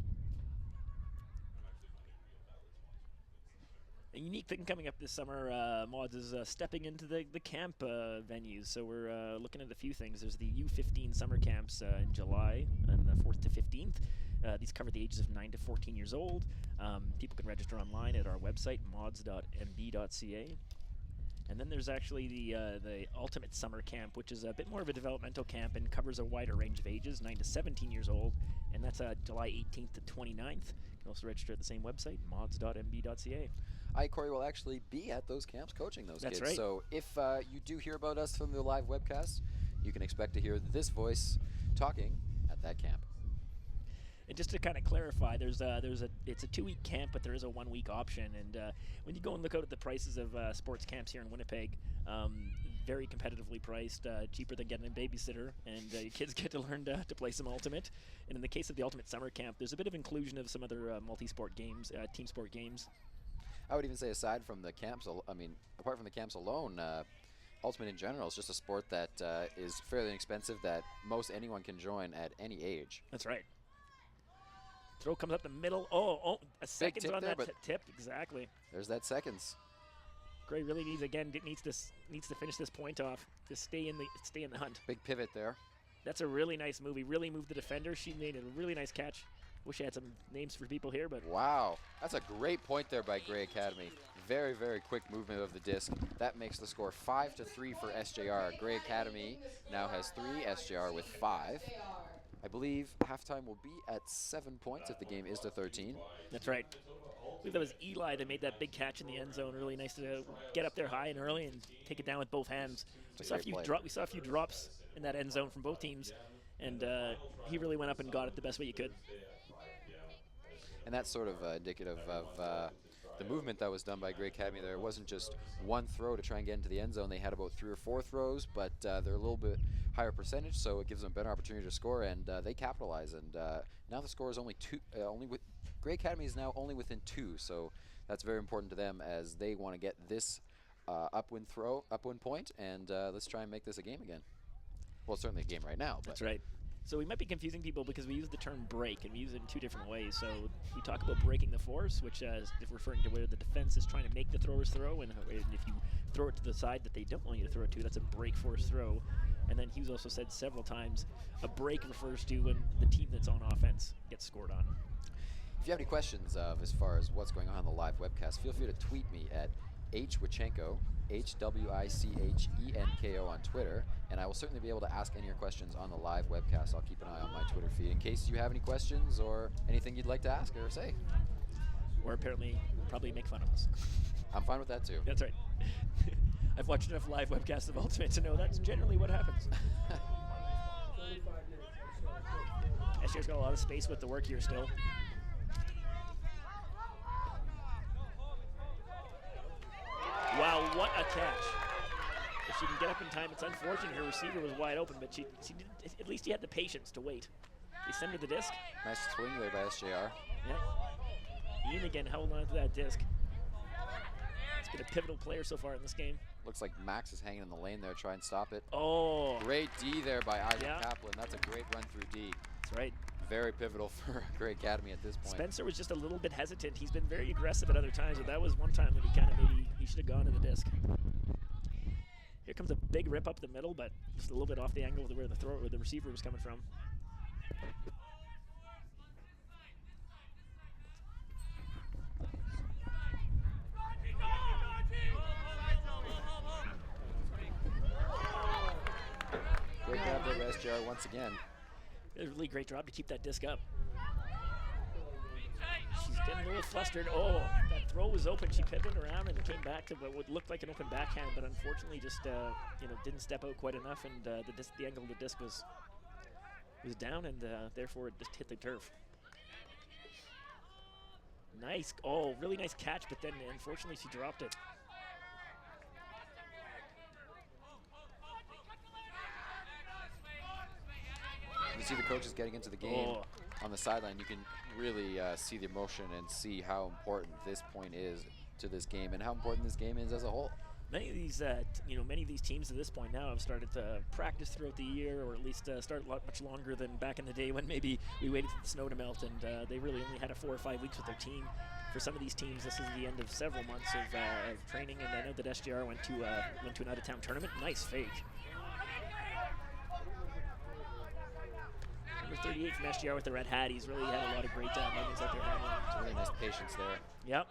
A unique thing coming up this summer, Mods, is stepping into the camp venues. So we're looking at a few things. There's the U15 summer camps in July, on the 4th to 15th. These cover the ages of 9 to 14 years old. People can register online at our website, mods.mb.ca. And then there's actually the Ultimate Summer Camp, which is a bit more of a developmental camp and covers a wider range of ages, 9 to 17 years old. And that's July 18th to 29th. You can also register at the same website, mods.mb.ca. Corey will actually be at those camps coaching those That's kids. right. So if you do hear about us from the live webcast, you can expect to hear this voice talking at that camp. And just to kind of clarify, it's a 2-week camp, but there is a 1-week option. And when you go and look out at the prices of sports camps here in Winnipeg, very competitively priced, cheaper than getting a babysitter, and your kids get to learn to play some Ultimate. And in the case of the Ultimate Summer Camp, there's a bit of inclusion of some other multi-sport games, team sport games. I would even say aside from the camps, apart from the camps alone, Ultimate in general is just a sport that is fairly inexpensive that most anyone can join at any age. That's right. Throw comes up the middle. Oh, a second tip on there, that but tip. Exactly. There's that seconds. Gray really needs to finish this point off to stay in the hunt. Big pivot there. That's a really nice move. He really moved the defender. She made a really nice catch. Wish I had some names for people here, but Wow, that's a great point there by Gray Academy. Very, very quick movement of the disc. That makes the score 5-3 for SJR. Gray Academy now has 3, SJR with 5. I believe halftime will be at 7 points if the game is to 13. that's right. I believe that was Eli that made that big catch in the end zone. Really nice to get up there high and early and take it down with both hands. We saw a few drops in that end zone from both teams, and he really went up and got it the best way he could. And that's sort of indicative of the movement that was done by Gray Academy there. It wasn't just one throw to try and get into the end zone. They had about 3 or 4 throws, but they're a little bit higher percentage, so it gives them a better opportunity to score, and they capitalize. And now the score is only 2. Gray Academy is now only within 2, so that's very important to them as they want to get this upwind point, and let's try and make this a game again. Well, it's certainly a game right now. But That's right. So we might be confusing people because we use the term break, and we use it in 2 different ways. So we talk about breaking the force, which is referring to where the defense is trying to make the throwers throw, and if you throw it to the side that they don't want you to throw it to, that's a break force throw. And then he's also said several times, a break refers to when the team that's on offense gets scored on. if you have any questions as far as what's going on the live webcast, feel free to tweet me at hwichenko, HWICHENKO on Twitter, and I will certainly be able to ask any of your questions on the live webcast. I'll keep an eye on my Twitter feed in case you have any questions or anything you'd like to ask or say. Or apparently probably make fun of us. I'm fine with that too. That's right. I've watched enough live webcasts of Ultimate to know that's generally what happens. SJ's got a lot of space with the work here still. Wow, what a catch. If she can get up in time, it's unfortunate her receiver was wide open, but she did, at least he had the patience to wait. They send her the disc. Nice swing there by SJR. Yeah. Ian again holding on to that disc. He's been a pivotal player so far in this game. Looks like Max is hanging in the lane there, try and stop it. Oh. Great D there by Isaac Yeah. Kaplan. That's a great run through D. That's right. Very pivotal for Gray Academy at this point. Spencer was just a little bit hesitant. He's been very aggressive at other times, but that was one time when he kind of maybe he should have gone to the disc. Here comes a big rip up the middle, but just a little bit off the angle of where the receiver was coming from. Great grab there by SJR once again. It was a really great job to keep that disc up. She's getting a little flustered. Oh, that throw was open. She pivoted around and came back to what looked like an open backhand, but unfortunately just didn't step out quite enough, and the angle of the disc was down, and therefore it just hit the turf. Nice. Oh, really nice catch, but then unfortunately she dropped it. You see the coaches getting into the game on the sideline. You can really see the emotion and see how important this point is to this game and how important this game is as a whole. Many of these, many of these teams at this point now have started to practice throughout the year, or at least start much longer than back in the day when maybe we waited for the snow to melt, and they really only had 4 or 5 weeks with their team. For some of these teams, this is the end of several months of training, and I know that SJR went to an out-of-town tournament. Nice fake. Number 38 from SJR with the red hat. He's really had a lot of great moments out there. It's really nice patience there. Yep.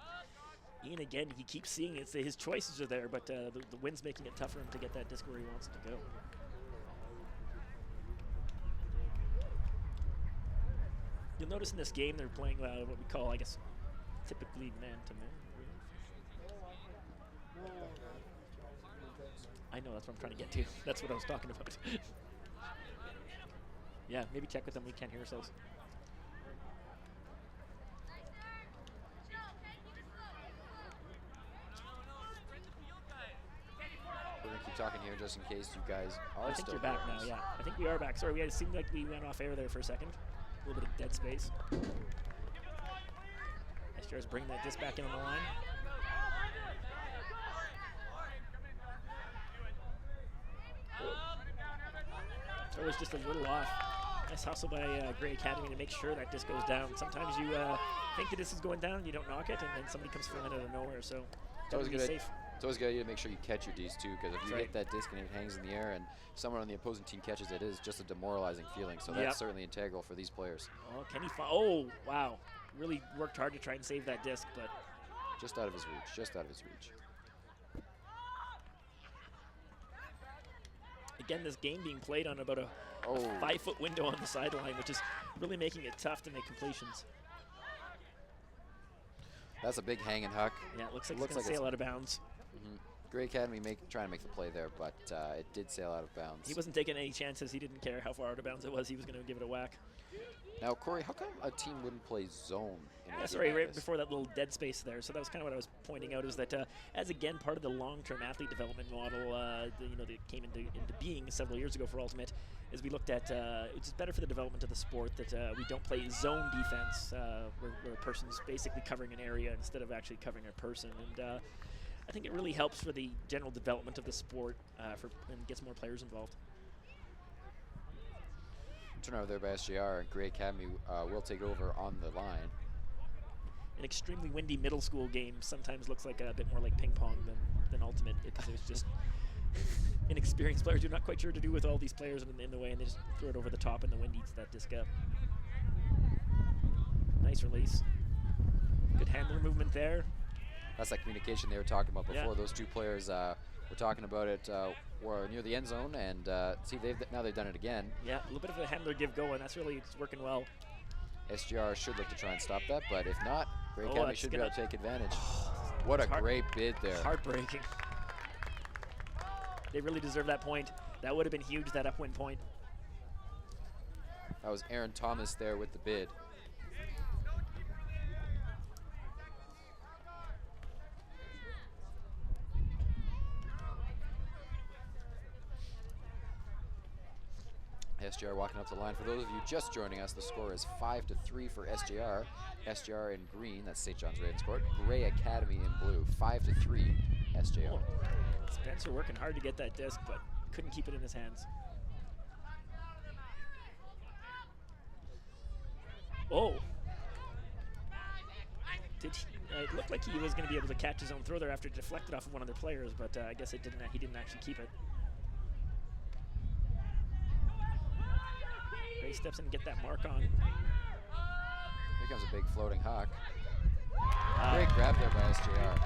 Ian, again, he keeps seeing it. His choices are there, but the wind's making it tough for him to get that disc where he wants it to go. You'll notice in this game they're playing what we call, I guess, typically man-to-man. I know, that's what I'm trying to get to. That's what I was talking about. Yeah, maybe check with them. We can't hear ourselves. We're going to keep talking here just in case you guys are I think still you're back hearing now, us. yeah. I think we are back. Sorry, it seemed like we went off air there for a second. A little bit of dead space. SJR's bringing that disc back in on the line. Throw was just a little off. Nice hustle by Gray Academy to make sure that disc goes down. Sometimes you think the disc is going down, you don't knock it, and then somebody comes filling it out of nowhere. So It's always be good. safe. It's always a good idea to make sure you catch your Ds too, because if you That's hit that disc and it hangs in the air and someone on the opposing team catches it, is just a demoralizing feeling. So that's certainly integral for these players. Oh, can he oh, wow. Really worked hard to try and save that disc, but Just out of his reach, just out of his reach. again, this game being played on about a Oh, 5-foot window on the sideline, which is really making it tough to make completions. that's a big hanging huck. Yeah, it looks like Looks it's going to like sail out of bounds. Gray Academy trying to make the play there, but it did sail out of bounds. He wasn't taking any chances. He didn't care how far out of bounds it was. He was going to give it a whack. Now, Corey, how come a team wouldn't play zone in a game Sorry, like right this? before that little dead space there. So that was kind of what I was pointing out, is that as again part of the long-term athlete development model, that came into being several years ago for Ultimate, is we looked at it's just better for the development of the sport that we don't play zone defense, where a person's basically covering an area instead of actually covering a person. And I think it really helps for the general development of the sport and gets more players involved. Turnover there by SJR, and Gray Academy will take over on the line. An extremely windy middle school game sometimes looks like a bit more like ping pong than Ultimate, because there's just inexperienced players who are not quite sure what to do with all these players in the way, and they just throw it over the top, and the wind eats that disc up. Nice release. Good handler movement there. That's that communication they were talking about before. Yeah. Those two players were talking about it, were near the end zone, and now they've done it again. Yeah, a little bit of a handler give go, and that's really it's working well. SGR should look to try and stop that, but if not, Gray Oh, Academy that's should be able to gonna- take advantage. What a great bid there. Heartbreaking. They really deserve that point. That would have been huge, that upwind point. That was Aaron Thomas there with the bid. SJR walking up the line. For those of you just joining us, the score is 5-3 for SJR. SJR in green, that's St. John's Ravenscourt. Gray Academy in blue, 5-3 SJR. Oh. Spencer working hard to get that disc, but couldn't keep it in his hands. Oh. It looked like he was going to be able to catch his own throw there after it deflected off of one of their players, but I guess it didn't. He didn't actually keep it. Gray steps in and get that mark on. Here comes a big floating huck. Great grab there by SJR.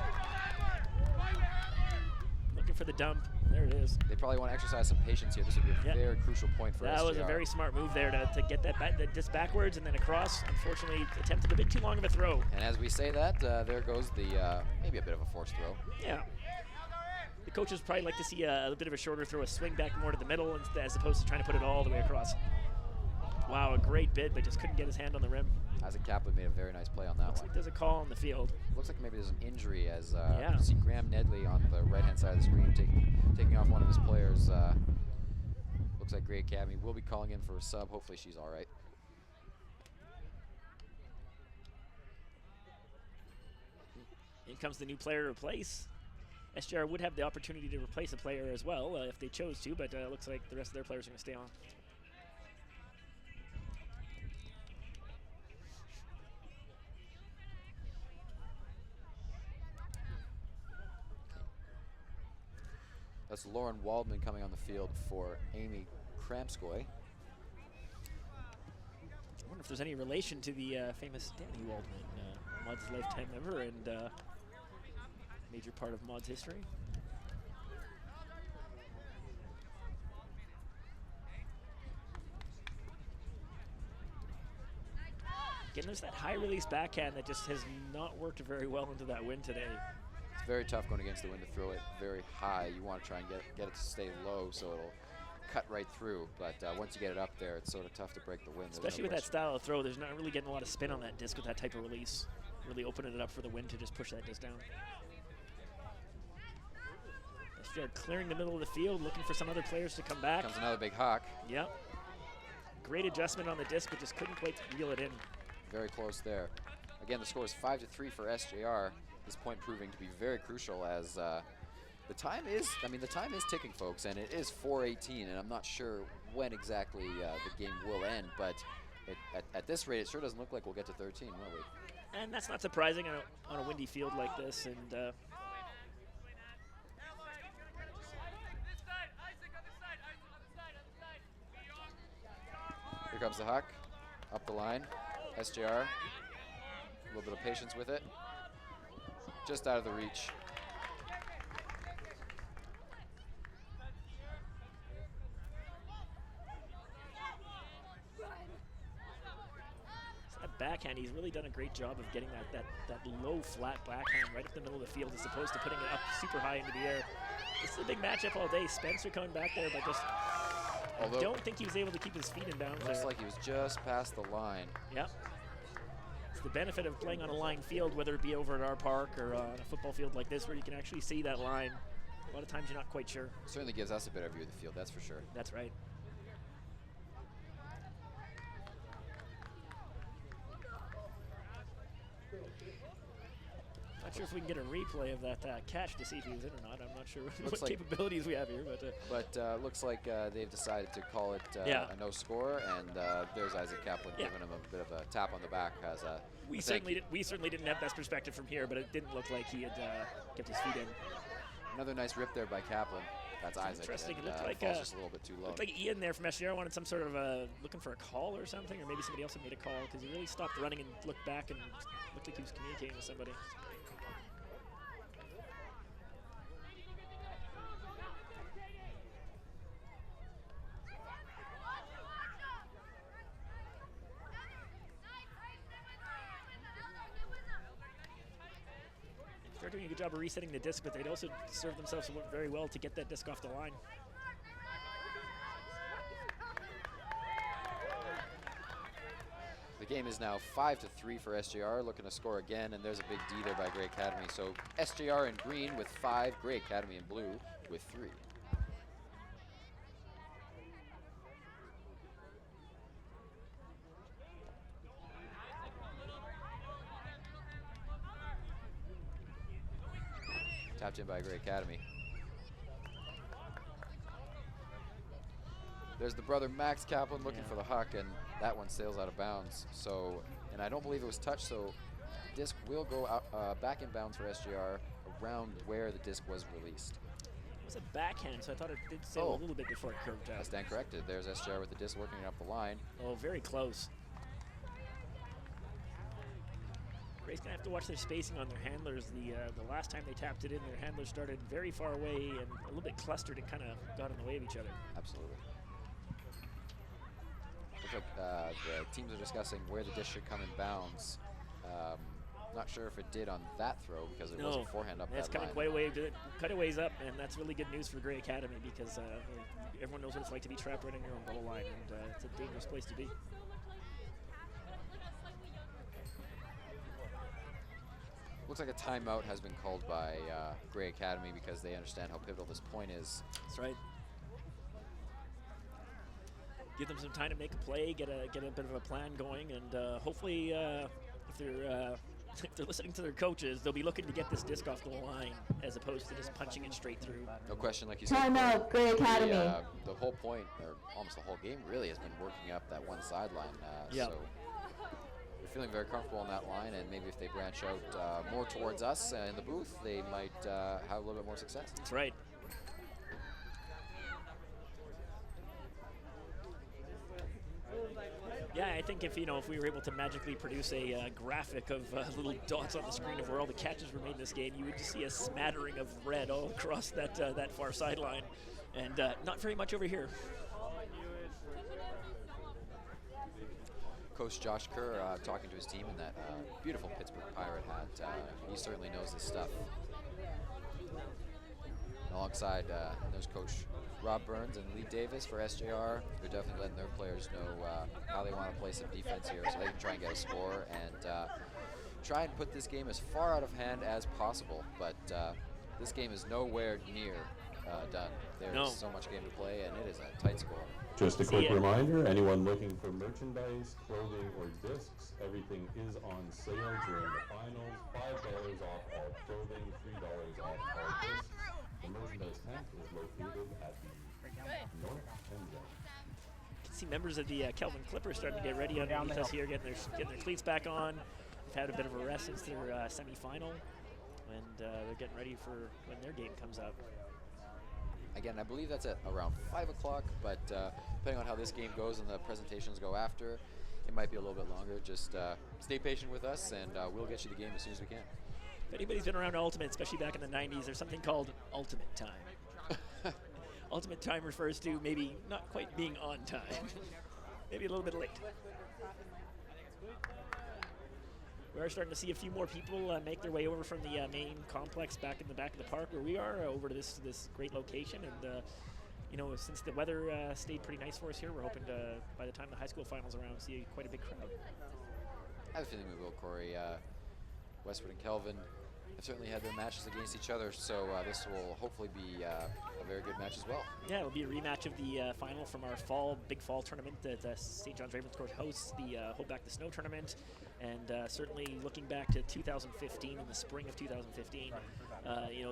Looking for the dump. There it is. They probably want to exercise some patience here. This would be a very crucial point for SJR. That was a very smart move there to get that disc backwards and then across. Unfortunately, attempted a bit too long of a throw. And as we say that, there goes the maybe a bit of a forced throw. Yeah. The coaches probably like to see a bit of a shorter throw, a swing back more to the middle as opposed to trying to put it all the way across. Wow, a great bid, but just couldn't get his hand on the rim. Isaac Kaplan made a very nice play on that Looks one. like there's a call on the field. Looks like maybe there's an injury as Yeah. you see Graham Nedley on the right-hand side of the screen taking off one of his players. Looks like Gray Academy will be calling in for a sub. Hopefully she's all right. In comes the new player to replace. SJR would have the opportunity to replace a player as well if they chose to, but it looks like the rest of their players are going to stay on. That's Lauren Waldman coming on the field for Amy Kramskoy. I wonder if there's any relation to the famous Danny Waldman, Maud's lifetime member and major part of Maud's history. Again, there's that high release backhand that just has not worked very well into that wind today. It's very tough going against the wind to throw it very high. You want to try and get it to stay low so it'll cut right through. But once you get it up there, it's sort of tough to break the wind. Especially with that style of throw, there's not really getting a lot of spin on that disc with that type of release. Really opening it up for the wind to just push that disc down. SJR clearing the middle of the field, looking for some other players to come back. Comes another big hawk. Yep. Great adjustment on the disc, but just couldn't quite reel it in. Very close there. Again, the score is 5-3 for SJR. This point proving to be very crucial as the time is ticking, folks, and it is 4:18, and I'm not sure when exactly the game will end, but at this rate, it sure doesn't look like we'll get to 13, will we? And that's not surprising on a windy field like this. And here comes the huck, up the line. SJR, a little bit of patience with it. Just out of the reach. that backhand, he's really done a great job of getting that low, flat backhand right up the middle of the field as opposed to putting it up super high into the air. This is a big matchup all day. Spencer coming back there, but just I don't think he was able to keep his feet in bounds. Looks like he was just past the line. Yep. It's the benefit of playing on a lined field, whether it be over at our park or on a football field like this, where you can actually see that line. A lot of times you're not quite sure. Certainly gives us a better view of the field, that's for sure. That's right. Not sure if we can get a replay of that catch to see if he was in or not. I'm not sure what like capabilities we have here, but looks like they've decided to call it a no score, and there's Isaac Kaplan giving him a bit of a tap on the back as a we certainly didn't have that perspective from here, but it didn't look like he had kept his feet in. Another nice rip there by Kaplan. That's Isaac. Interesting. And, it looked like falls just a little bit too low. Looked like Ian there from SJR wanted some sort of looking for a call or something, or maybe somebody else had made a call because he really stopped running and looked back and looked like he was communicating with somebody. They're doing a good job of resetting the disc, but they'd also serve themselves very well to get that disc off the line. The game is now 5-3 for SJR, looking to score again, and there's a big D there by Grey Academy. So SJR in green with 5, Grey Academy in blue with 3. Tapped in by Grey Academy. There's the brother Max Kaplan looking for the huck, and that one sails out of bounds. So, and I don't believe it was touched, so disc will go out, back in bounds for SJR around where the disc was released. It was a backhand, so I thought it did sail a little bit before it curved out. I stand corrected. There's SJR with the disc working up the line. Oh, very close. Gray's going to have to watch their spacing on their handlers. The last time they tapped it in, their handlers started very far away and a little bit clustered and kind of got in the way of each other. Absolutely. Looks like the teams are discussing where the disc should come in bounds. Not sure if it did on that throw because it was a forehand up that line. It's coming quite a ways up, and that's really good news for Grey Academy because everyone knows what it's like to be trapped right in your own goal line, and it's a dangerous place to be. Looks like a timeout has been called by Grey Academy because they understand how pivotal this point is. That's right. Give them some time to make a play, get a bit of a plan going, and hopefully, if they're if they're listening to their coaches, they'll be looking to get this disc off the line as opposed to just punching it straight through. No question, like you said. Timeout, Gray Academy. The whole point, or almost the whole game, really has been working up that one sideline. Yep. So we're feeling very comfortable on that line, and maybe if they branch out more towards us in the booth, they might have a little bit more success. That's right. Yeah, I think if we were able to magically produce a graphic of little dots on the screen of where all the catches were made in this game, you would just see a smattering of red all across that far sideline, and not very much over here. Coach Josh Kerr talking to his team in that beautiful Pittsburgh Pirate hat. He certainly knows his stuff. And alongside, there's Coach Rob Burns and Lee Davis for SJR. They're definitely letting their players know how they want to play some defense here so they can try and get a score and try and put this game as far out of hand as possible. But this game is nowhere near done. There's so much game to play, and it is a tight score. Just a quick reminder, anyone looking for merchandise, clothing, or discs, everything is on sale during the finals. $5 off all clothing, $3 off all discs. The merchandise tent is located at the north end zone. You can see members of the Kelvin Clippers starting to get ready underneath us here, getting their cleats back on. They've had a bit of a rest since their semifinal, and they're getting ready for when their game comes up. Again, I believe that's at around 5 o'clock, but depending on how this game goes and the presentations go after, it might be a little bit longer. Just stay patient with us, and we'll get you the game as soon as we can. If anybody's been around Ultimate, especially back in the 90s, there's something called Ultimate Time. Ultimate Time refers to maybe not quite being on time, maybe a little bit late. We are starting to see a few more people make their way over from the main complex back in the back of the park where we are, over to this great location. And since the weather stayed pretty nice for us here, we're hoping to, by the time the high school finals around, see quite a big crowd. I have a feeling we will, Corey. Westwood and Kelvin have certainly had their matches against each other, so this will hopefully be a very good match as well. Yeah, it'll be a rematch of the final from our big fall tournament that St. John's Ravenscourt hosts, the Hold Back the Snow tournament, and certainly looking back to 2015, in the spring of 2015,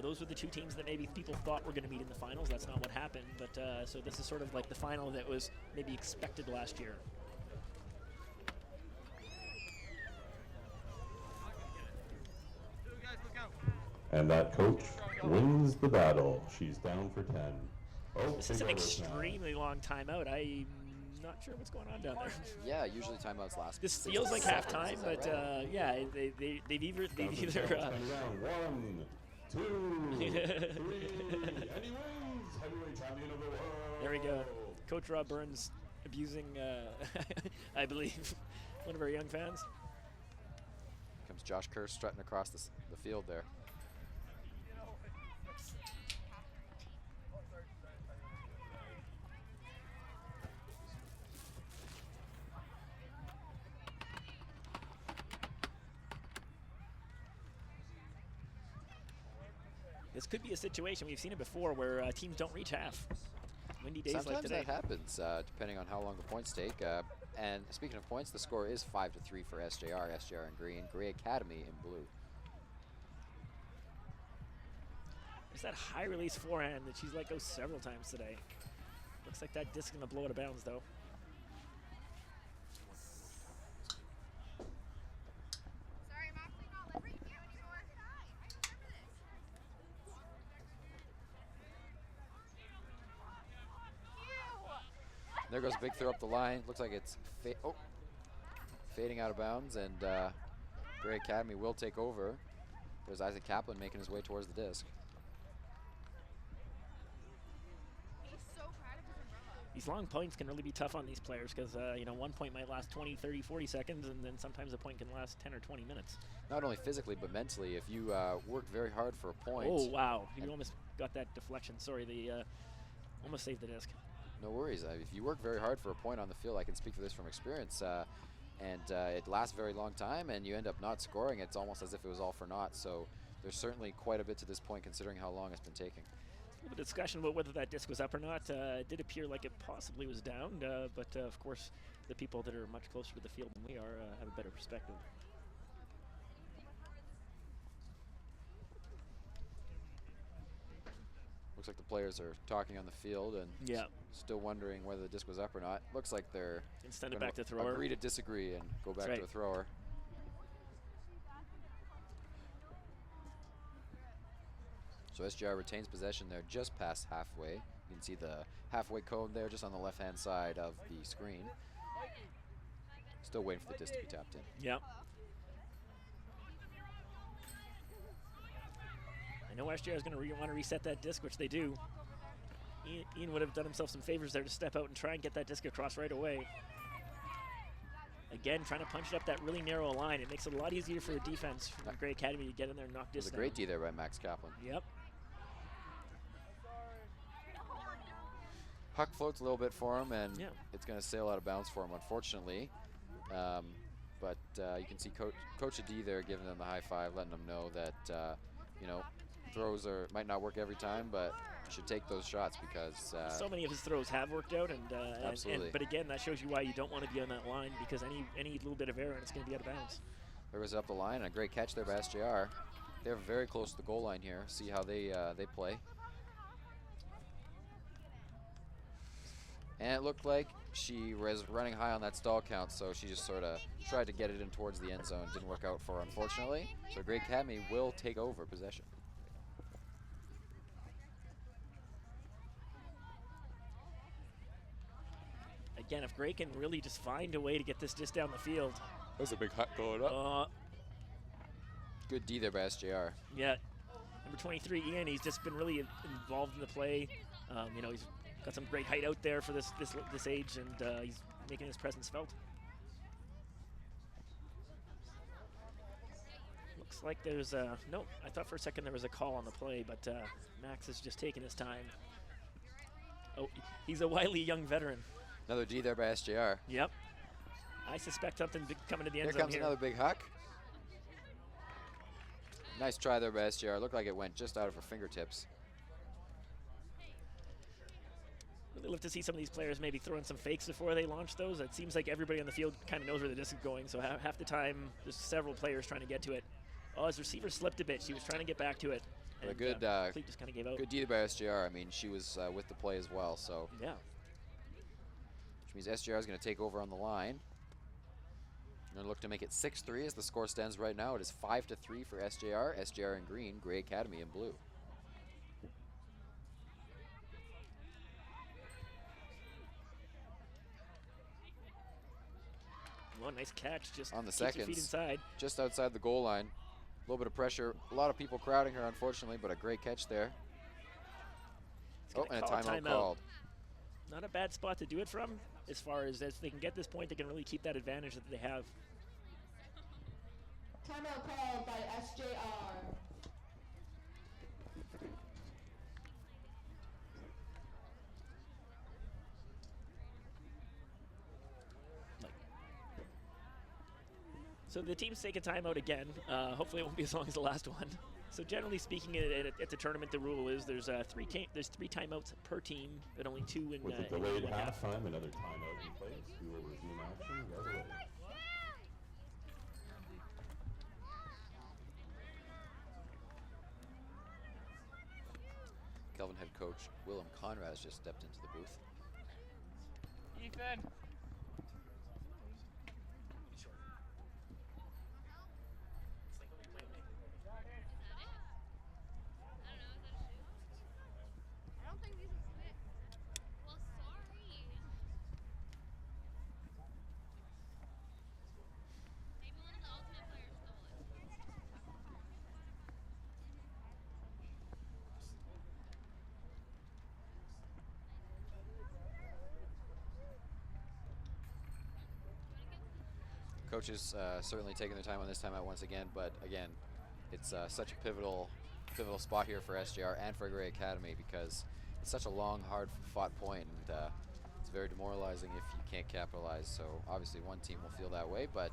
those were the two teams that maybe people thought were going to meet in the finals. That's not what happened, but so this is sort of like the final that was maybe expected last year. And that coach wins the battle. She's down for 10. Oh, this is an extremely long timeout. I'm not sure what's going on down there. Yeah, usually timeouts last. This feels like halftime, but yeah, they've either. 1, 2, 3, and he wins. Heavyweight champion of the world. There we go. Coach Rob Burns abusing, I believe, one of our young fans. Comes Josh Kerr strutting across the field there. This could be a situation, we've seen it before, where teams don't reach half. Windy days Sometimes like today. that happens, depending on how long the points take. And speaking of points, the score is 5-3 for SJR. SJR in green, Gray Academy in blue. There's that high release forehand that she's let go several times today. Looks like that disc is going to blow out of bounds, though. There goes a big throw up the line. Looks like it's fading out of bounds, and Gray Academy will take over. There's Isaac Kaplan making his way towards the disc. These long points can really be tough on these players because, one point might last 20, 30, 40 seconds, and then sometimes a point can last 10 or 20 minutes. Not only physically, but mentally. If you work very hard for a point. Oh, wow. You almost got that deflection. Sorry, they almost saved the disc. No worries. If you work very hard for a point on the field, I can speak for this from experience, and it lasts a very long time, and you end up not scoring. It's almost as if it was all for naught. So there's certainly quite a bit to this point, considering how long it's been taking. A little bit of discussion about whether that disc was up or not. It did appear like it possibly was down, but of course, the people that are much closer to the field than we are have a better perspective. Looks like the players are talking on the field and Yeah. still wondering whether the disc was up or not. Looks like they're Send it gonna back to thrower. agree to disagree and go back That's to right. a thrower. So SGR retains possession there just past halfway. You can see the halfway cone there just on the left-hand side of the screen. Still waiting for the disc to be tapped in. Yep. I know SJR is going to want to reset that disc, which they do. Ian would have done himself some favors there to step out and try and get that disc across right away. Again, trying to punch it up that really narrow line. It makes it a lot easier for the defense from Grey Academy to get in there and knock There's discs a down. great D there by Max Kaplan. Yep. Puck floats a little bit for him, and Yeah. it's going to sail out of bounds for him, unfortunately. But you can see Coach D there giving them the high five, letting them know that you know, throws might not work every time, but should take those shots because So many of his throws have worked out, and Absolutely. but again, that shows you why you don't want to be on that line, because any little bit of error and it's going to be out of bounds. there was up the line, and a great catch there by SJR. They're very close to the goal line here. See how they play. And it looked like she was running high on that stall count, so she just sort of tried to get it in towards the end zone. Didn't work out for her, unfortunately. So Grey Academy will take over possession. Again, if Grey can really just find a way to get this disc down the field. That's a big hut going up. Good D there by SJR. Yeah. Number 23, Ian, he's just been really involved in the play. You know, he's got some great height out there for this age, and he's making his presence felt. Looks like there's a, no, I thought for a second there was a call on the play, but Max is just taking his time. Oh, he's a wily young veteran. Another D there by SJR. Yep. I suspect something big coming to the end Here zone comes here. another big huck. Nice try there by SJR. Looked like it went just out of her fingertips. Really love to see some of these players maybe throwing some fakes before they launch those. It seems like everybody on the field kind of knows where the disc is going, so half the time there's several players trying to get to it. Oh, his receiver slipped a bit. She was trying to get back to it. But a and, good, Cleat just kind of gave out. good D by SJR. I mean, she was with the play as well, so. Yeah. Which means SJR is going to take over on the line. And look to make it 6-3 as the score stands right now. It is 5-3 for SJR. SJR in green, Grey Academy in blue. Well, nice catch. Just On the keeps her seconds. feet inside. Just outside the goal line. A little bit of pressure. A lot of people crowding her, unfortunately, but a great catch there. Oh, gonna and a call a timeout timeout. called. Not a bad spot to do it from, as far as they can get this point, they can really keep that advantage that they have. Timeout called by SJR. So the team's taking timeout again. Hopefully it won't be as long as the last one. So generally speaking, at the tournament, the rule is there's three timeouts per team, but only two in With a in delayed one half. halftime, another timeout in place. We will resume action right away. Kelvin head coach Willem Conrad has just stepped into the booth. Ethan. Coach is certainly taking their time on this timeout once again, but again, it's such a pivotal spot here for SJR and for Grey Academy because it's such a long, hard-fought point, and it's very demoralizing if you can't capitalize. So obviously one team will feel that way, but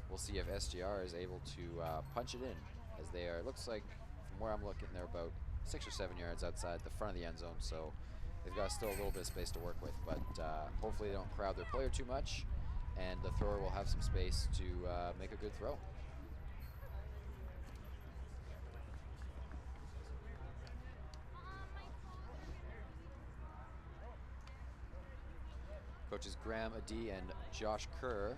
we'll see if SJR is able to punch it in, as they are. It looks like from where I'm looking, they're about 6 or 7 yards outside the front of the end zone, so they've got still a little bit of space to work with, but hopefully they don't crowd their player too much, and the thrower will have some space to make a good throw. Coaches Graham Adi and Josh Kerr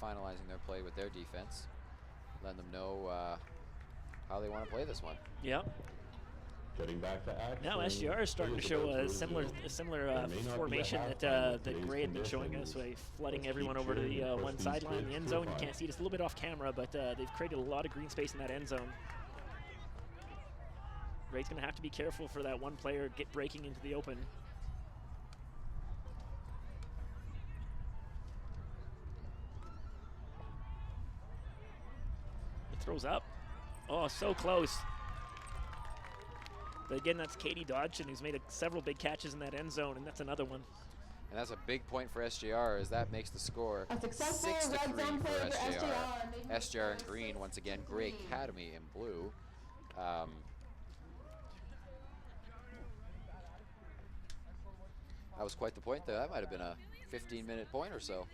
finalizing their play with their defense, letting them know how they want to play this one. Yep. Getting back to action. Now SGR is starting to show a similar formation that Gray had been showing us, by flooding everyone over to the one sideline, the end zone. You can't see it, it's a little bit off camera, but they've created a lot of green space in that end zone. Gray's going to have to be careful for that one player breaking into the open. It throws up. Oh, so close. But again, that's Katie Dodson, who's made several big catches in that end zone, and that's another one. And that's a big point for SJR, as that makes the score A successful 6-3 red zone for play SJR. SJR. SJR in green, once again, Gray Academy in blue. That was quite the point there. That might have been a 15-minute point or so.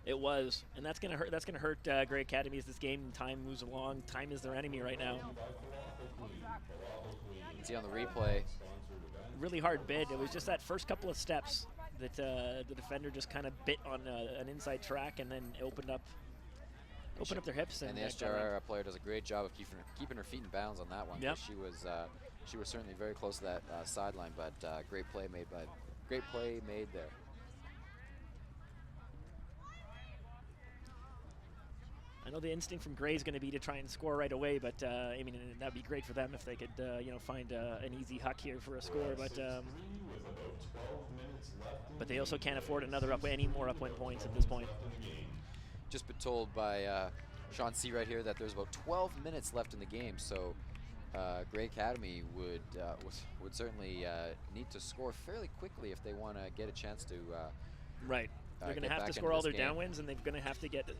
It was, and that's gonna hurt. That's gonna hurt Gray Academy as this game time moves along. Time is their enemy right now. You can see on the replay. Really hard bid. It was just that first couple of steps that the defender just kind of bit on an inside track and then opened up their hips. And the SJR player does a great job of keeping her feet in bounds on that one. Yep. She was certainly very close to that sideline, but great play made there. I know the instinct from Gray is going to be to try and score right away, but I mean, that'd be great for them if they could, find an easy huck here for a score. But they also can't afford any more upwind points at this point. Just been told by Sean C. right here that there's about 12 minutes left in the game, so Gray Academy would certainly need to score fairly quickly if they want to get a chance to. Right. They're going to have to score all their downwinds, and they're going to have to get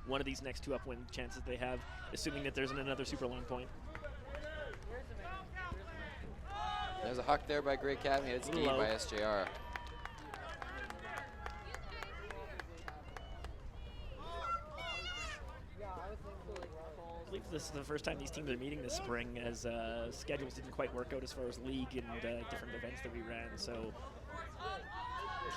one of these next two upwind chances they have, assuming that there's another super long point. There's a huck there by Gray Academy. It's gained by SJR. I believe this is the first time these teams are meeting this spring, as schedules didn't quite work out as far as league and different events that we ran. So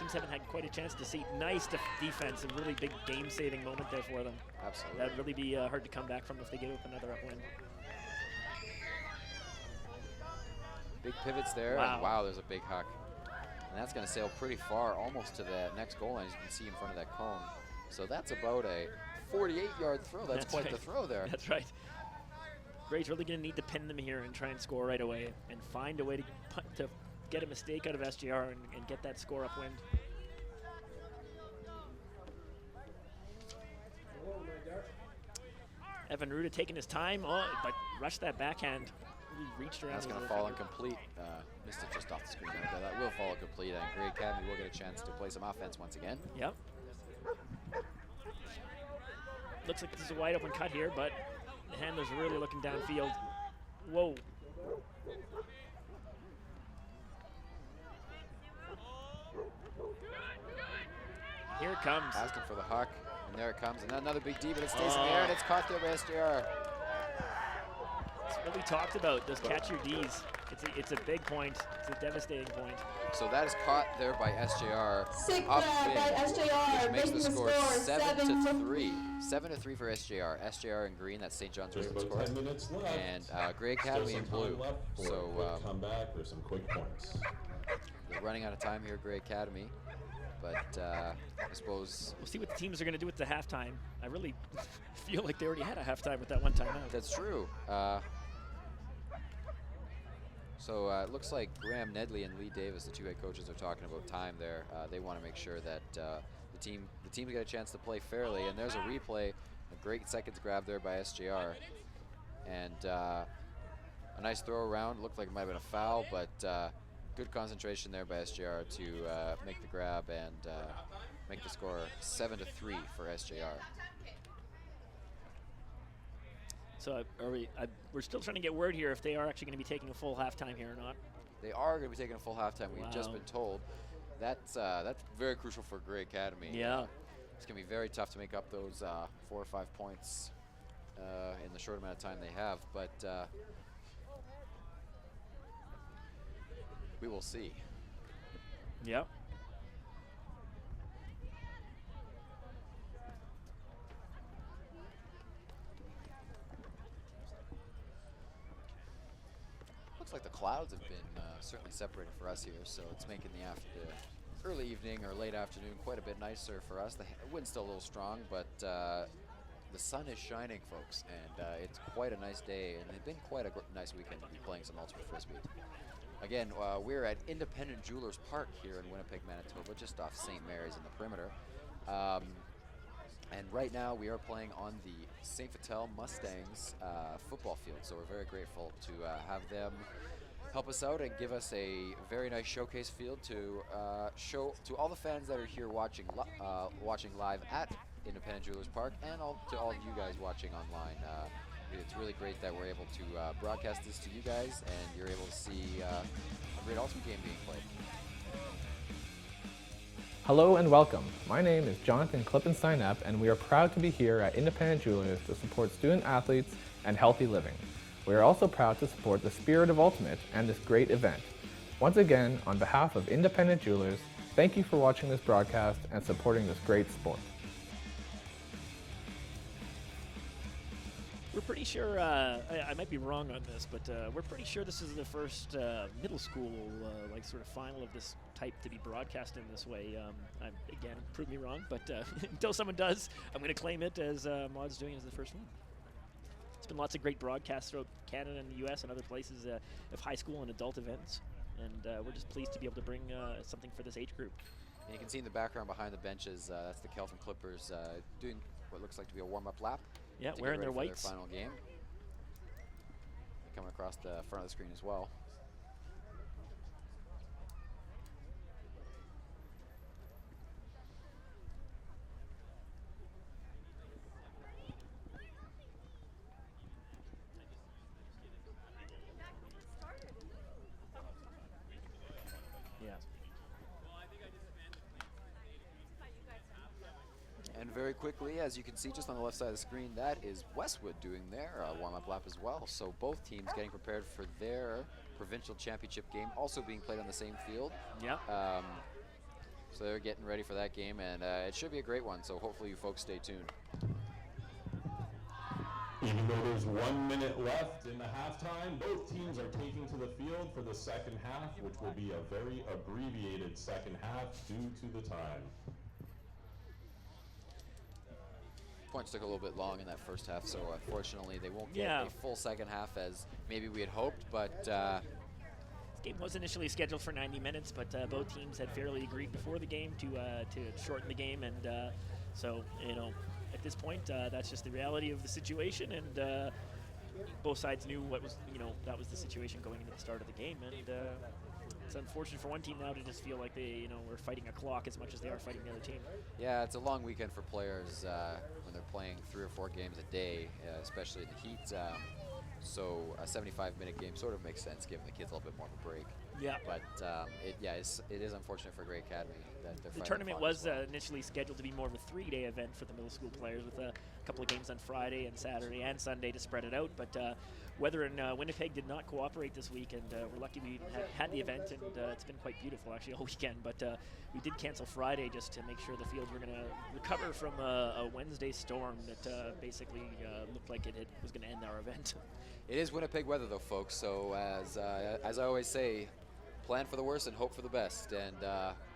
teams haven't had quite a chance to see. Nice defense and really big game-saving moment there for them. Absolutely. That'd really be hard to come back from if they give up another upwind. Big pivots there. Wow. And wow, there's a big huck. And that's going to sail pretty far, almost to the next goal line, as you can see in front of that cone. So that's about a 48-yard throw. That's quite right. the throw there. That's right. Gray's really going to need to pin them here and try and score right away and find a way to get a mistake out of SJR and get that score upwind. Evan Ruda taking his time, but rushed that backhand. Really reached around. That's going to fall incomplete. Missed it just off the screen there, but that will fall incomplete, and Gray Academy will get a chance to play some offense once again. Yep. Looks like this is a wide open cut here, but the handler's really looking downfield. Whoa. Here it comes. Asking for the huck, and there it comes. And another big D, but it stays in the air, and it's caught there by SJR. It's what we talked about, those catch your Ds. It's a big point. It's a devastating point. So that is caught there by SJR. Sick by SJR, which makes making the score 7-3. 7-3. 7-3 for SJR. SJR in green, that's St. John's Just River about score. 10 minutes left. And Gray Still Academy some in blue. time left for a So quick comeback. There's some quick points. they're running out of time here, Gray Academy. But I suppose We'll see what the teams are going to do at the halftime. I really feel like they already had a halftime with that one timeout. that's true. So it looks like Graham Nedley and Lee Davis, the two head coaches, are talking about time there. They want to make sure that the team get a chance to play fairly. And there's a replay, a great seconds grab there by SJR, and a nice throw around. Looked like it might have been a foul, but good concentration there by SJR to make the grab and make the score 7-3 for SJR. So we're still trying to get word here if they are actually going to be taking a full halftime here or not. They are going to be taking a full halftime. We've just Wow. been told. That's very crucial for Gray Academy. Yeah. It's going to be very tough to make up those 4 or 5 points in the short amount of time they have, but we will see. Yep. like the clouds have been certainly separated for us here, so it's making the early evening or late afternoon quite a bit nicer for us. The wind's still a little strong, but the sun is shining, folks, and it's quite a nice day, and it's been quite a nice weekend to be playing some Ultimate Frisbee. Again, we're at Independent Jewelers Park here in Winnipeg, Manitoba, just off St. Mary's in the perimeter. And right now we are playing on the St. Vital Mustangs football field, so we're very grateful to have them help us out and give us a very nice showcase field to show to all the fans that are here watching live at Independent Jewelers Park, and to all of you guys watching online. It's really great that we're able to broadcast this to you guys, and you're able to see a great Ultimate game being played. Hello and welcome. My name is Jonathan Klippenstein-Epp, and we are proud to be here at Independent Jewelers to support student athletes and healthy living. We are also proud to support the spirit of Ultimate and this great event. Once again, on behalf of Independent Jewelers, thank you for watching this broadcast and supporting this great sport. We're pretty sure, I might be wrong on this, but we're pretty sure this is the first middle school like sort of final of this type to be broadcast in this way. Again, prove me wrong, but until someone does, I'm going to claim it as Mod's doing it as the first one. It's been lots of great broadcasts throughout Canada and the U.S. and other places of high school and adult events, and we're just pleased to be able to bring something for this age group. And you can see in the background behind the benches, that's the Kelvin Clippers doing what looks like to be a warm-up lap. Yeah, wearing their whites. Their final game. Coming across the front of the screen as well. And very quickly, as you can see just on the left side of the screen, that is Westwood doing their warm-up lap as well. So both teams getting prepared for their provincial championship game, also being played on the same field. Yeah. So they're getting ready for that game, and it should be a great one. So hopefully you folks stay tuned. Even though there's 1 minute left in the halftime, both teams are taking to the field for the second half, which will be a very abbreviated second half due to the time. Points took a little bit long in that first half, so unfortunately they won't get Yeah. a full second half as maybe we had hoped, but This game was initially scheduled for 90 minutes, but both teams had fairly agreed before the game to shorten the game, and so at this point that's just the reality of the situation, and both sides knew what was that was the situation going into the start of the game, and it's unfortunate for one team now to just feel like they were fighting a clock as much as they are fighting the other team. yeah, it's a long weekend for players when they're playing 3 or 4 games a day, especially in the heat. So a 75-minute game sort of makes sense, giving the kids a little bit more of a break. Yeah. But it is unfortunate for Grey Academy that they're The fighting tournament clock as was well. Initially scheduled to be more of a 3-day event for the middle school players, with a couple of games on Friday and Saturday and Sunday to spread it out. But weather in Winnipeg did not cooperate this week, and we're lucky we had the event, and it's been quite beautiful actually all weekend. But we did cancel Friday just to make sure the fields were going to recover from a Wednesday storm that basically looked like it was going to end our event. It is Winnipeg weather, though, folks. So as I always say, plan for the worst and hope for the best. And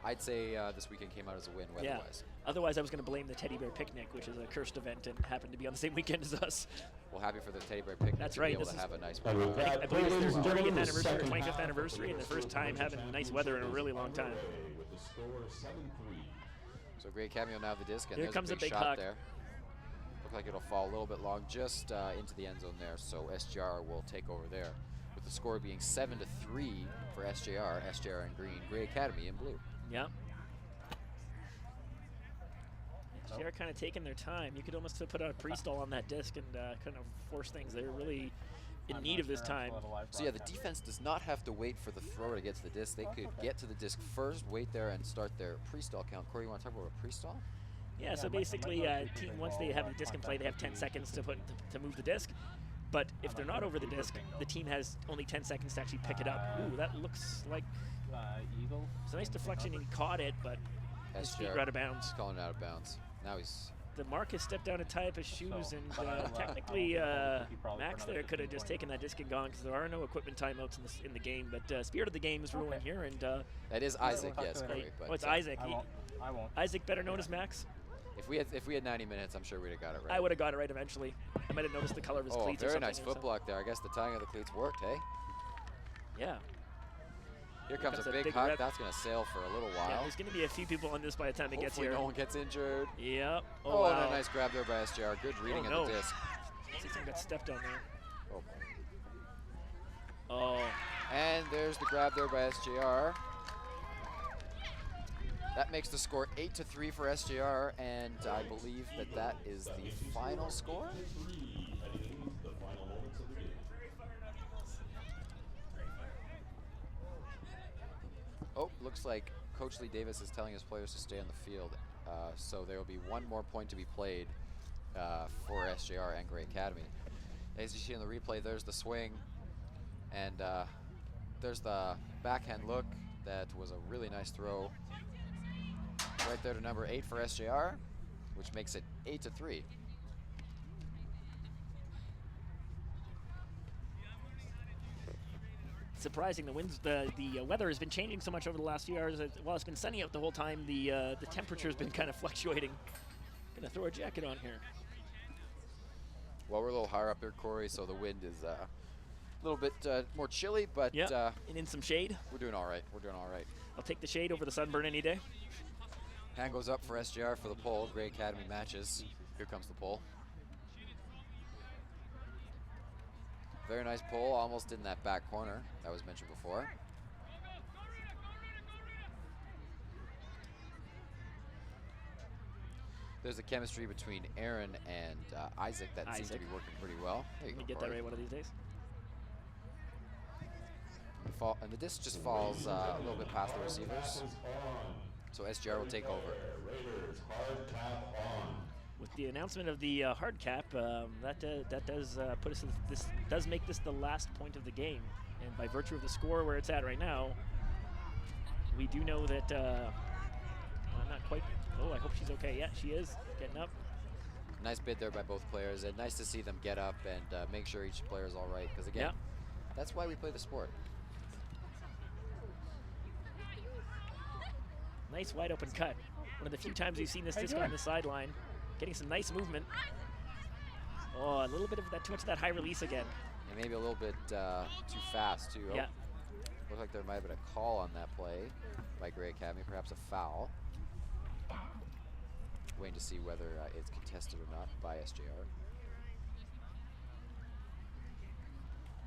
I'd say this weekend came out as a win weather-wise. Otherwise, I was going to blame the Teddy Bear Picnic, which is a cursed event and happened to be on the same weekend as us. Well, happy for the Teddy Bear Picnic. That's to right, Be able this to is- have a nice And with that, I believe it's ladies their and 30th gentlemen, the anniversary or second 25th half anniversary, and the first time having nice weather in a really long time. With the score 7-3. So Grey Academy will now have the disc, and Here there's comes a a big big shot puck. there. Look like it'll fall a little bit long, just into the end zone there. So SJR will take over there, with the score being 7-3 for SJR. SJR in green, Grey Academy in blue. Yeah. They're kind of taking their time. You could almost have put out a pre-stall on that disc and kind of force things. They're really in need of this time. So yeah, the defense does not have to wait for the thrower to get to the disc. They could get to the disc first, wait there, and start their pre-stall count. Corey, you want to talk about a pre-stall? Yeah, so basically, team once they have the disc in play, they have 10 seconds to move the disc. But if they're not over the disc, the team has only 10 seconds to actually pick it up. Ooh, that looks like Eagle. it's a nice deflection. He caught it, but his feet were out of bounds. He's calling it out of bounds. Now he's the Mark has stepped down a tie up his shoes, and technically Max there could have just taken that disc and gone because there are no equipment timeouts in the game. But spirit of the game is ruling here, and that is Isaac, yes, Corey. Oh, it's Isaac. I won't. Isaac, better known as Max. If we had 90 minutes, I'm sure we'd have got it right. I would have got it right eventually. I might have noticed the color of his cleats. Very nice foot block there. I guess the tying of the cleats worked, hey? Yeah. Here comes a big huck. That's going to sail for a little while. Yeah, there's going to be a few people on this by the time it gets here. No one gets injured. Yep. Oh, wow. And a nice grab there by SJR. Good reading of the disc. Someone got stepped on there. Oh. And there's the grab there by SJR. That makes the score 8-3 for SJR, and I believe that is the final score. Oh, looks like Coach Lee Davis is telling his players to stay on the field. So there will be one more point to be played for SJR and Gray Academy. As you see in the replay, there's the swing, and there's the backhand look. That was a really nice throw. Right there to number 8 for SJR, which makes it 8-3. Surprising, the winds, the weather has been changing so much over the last few hours. While it's been sunny out the whole time, the temperature's been kind of fluctuating. Gonna throw a jacket on here. Well, we're a little higher up here, Corey, so the wind is a little bit more chilly, but and in some shade. We're doing all right. We're doing all right. I'll take the shade over the sunburn any day. Hand goes up for SJR for the pole. Gray Academy matches. Here comes the pole. Very nice pole, almost in that back corner that was mentioned before. There's a chemistry between Aaron and Isaac that seems to be working pretty well. There you go, get that right one of these days. And the disc just falls a little bit past the receivers. So SJR will take over. With the announcement of the hard cap, that does put us. This does make this the last point of the game, and by virtue of the score where it's at right now, we do know that. I'm not quite. Oh, I hope she's okay. Yeah, she is getting up. Nice bid there by both players, and nice to see them get up and make sure each player is all right. Because again, that's why we play the sport. Nice wide open cut. One of the few times we've seen this disc on the sideline. Getting some nice movement. Oh, a little bit of that, too much of that high release again. And maybe a little bit too fast, too. Yeah. Looks like there might have been a call on that play by Gray Academy, perhaps a foul. Waiting to see whether it's contested or not by SJR.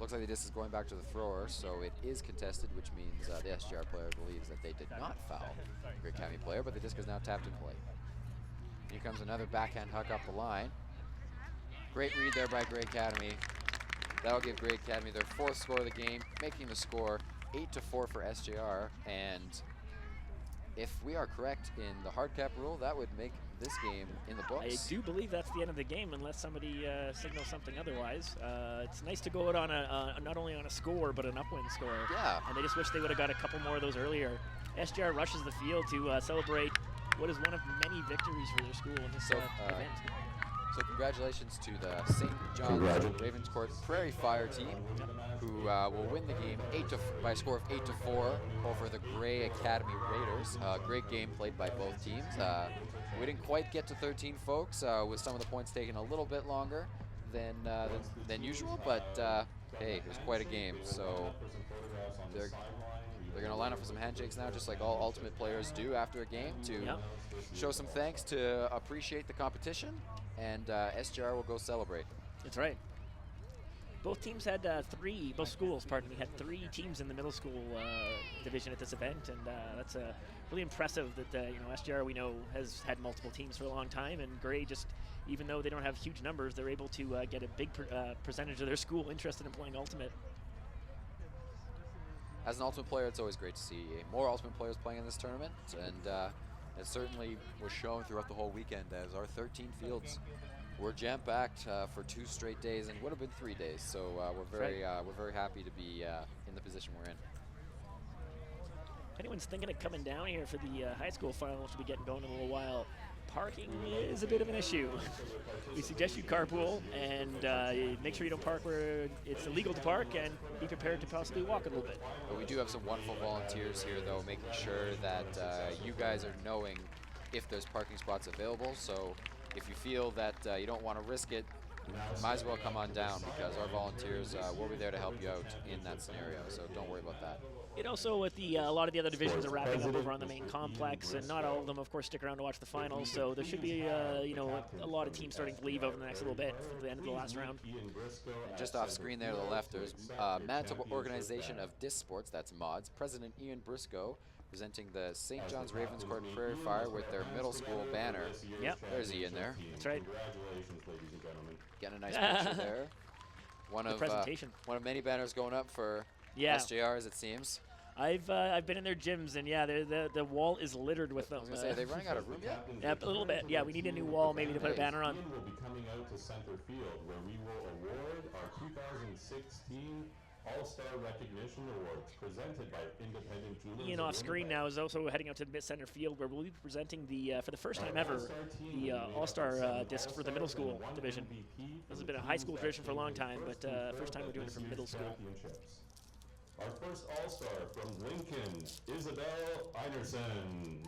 Looks like the disc is going back to the thrower, so it is contested, which means the SJR player believes that they did not foul the Gray Academy player, but the disc is now tapped in play. Here comes another backhand huck up the line. Great read there by Gray Academy. That'll give Gray Academy their 4th score of the game, making the score 8-4 for SJR. And if we are correct in the hard cap rule, that would make this game in the books. I do believe that's the end of the game unless somebody signals something otherwise. It's nice to go out on not only on a score, but an upwind score. Yeah. And they just wish they would have got a couple more of those earlier. SJR rushes the field to celebrate what is one of many victories for their school in this event. So congratulations to the St. John's Ravenscourt Prairie Fire team, who will win the game by a score of 8-4 over the Gray Academy Raiders. Great game played by both teams. We didn't quite get to 13 folks, with some of the points taking a little bit longer than usual, but hey, it was quite a game. So they're going to line up for some handshakes now, just like all Ultimate players do after a game, to show some thanks, to appreciate the competition, and SJR will go celebrate. That's right. Both teams had both schools, pardon me, had 3 teams in the middle school division at this event, and that's really impressive that, SJR, we know, has had multiple teams for a long time, and Gray just, even though they don't have huge numbers, they're able to get a big percentage of their school interested in playing Ultimate. As an Ultimate player, it's always great to see more Ultimate players playing in this tournament, and it certainly was shown throughout the whole weekend as our 13 fields were jam-packed for 2 straight days, and would have been 3 days. So we're very happy to be in the position we're in. If anyone's thinking of coming down here for the high school final, which will be getting going in a little while, parking is a bit of an issue. We suggest you carpool and make sure you don't park where it's illegal to park, and be prepared to possibly walk a little bit. But we do have some wonderful volunteers here, though, making sure that you guys are knowing if there's parking spots available. So if you feel that you don't want to risk it, might as well come on down, because our volunteers will be there to help you out in that scenario. So don't worry about that. It also, with the a lot of the other divisions are wrapping up over on the main complex, and not all of them, of course, stick around to watch the finals. So there should be, a lot of teams starting to leave over the next little bit for the end of the last round. And just off screen there to the left, there's Manitoba Organization of Disc Sports, that's MODS, President Ian Briscoe, presenting the St. John's Ravenscourt Prairie Fire with their middle school banner. Yep. There's Ian there. That's right. Congratulations, ladies and gentlemen. Getting a nice picture there. One of many banners going up for SJR, as it seems. I've been in their gyms, and yeah, the wall is littered with them. I was gonna say, are they running out of room yet? Yeah, a little bit. Yeah, we need a new wall maybe to put a banner on. Ian will be coming out to center field, where we will award our 2016 All-Star Recognition Awards, presented by Independent Jewelers. Ian off screen now is also heading out to the mid-center field, where we'll be presenting for the first time ever, the All-Star disc for the middle school division. This has been a high school tradition for a long time, but first time we're doing it for middle school. Our first All-Star from Lincoln, Isabel Einerson.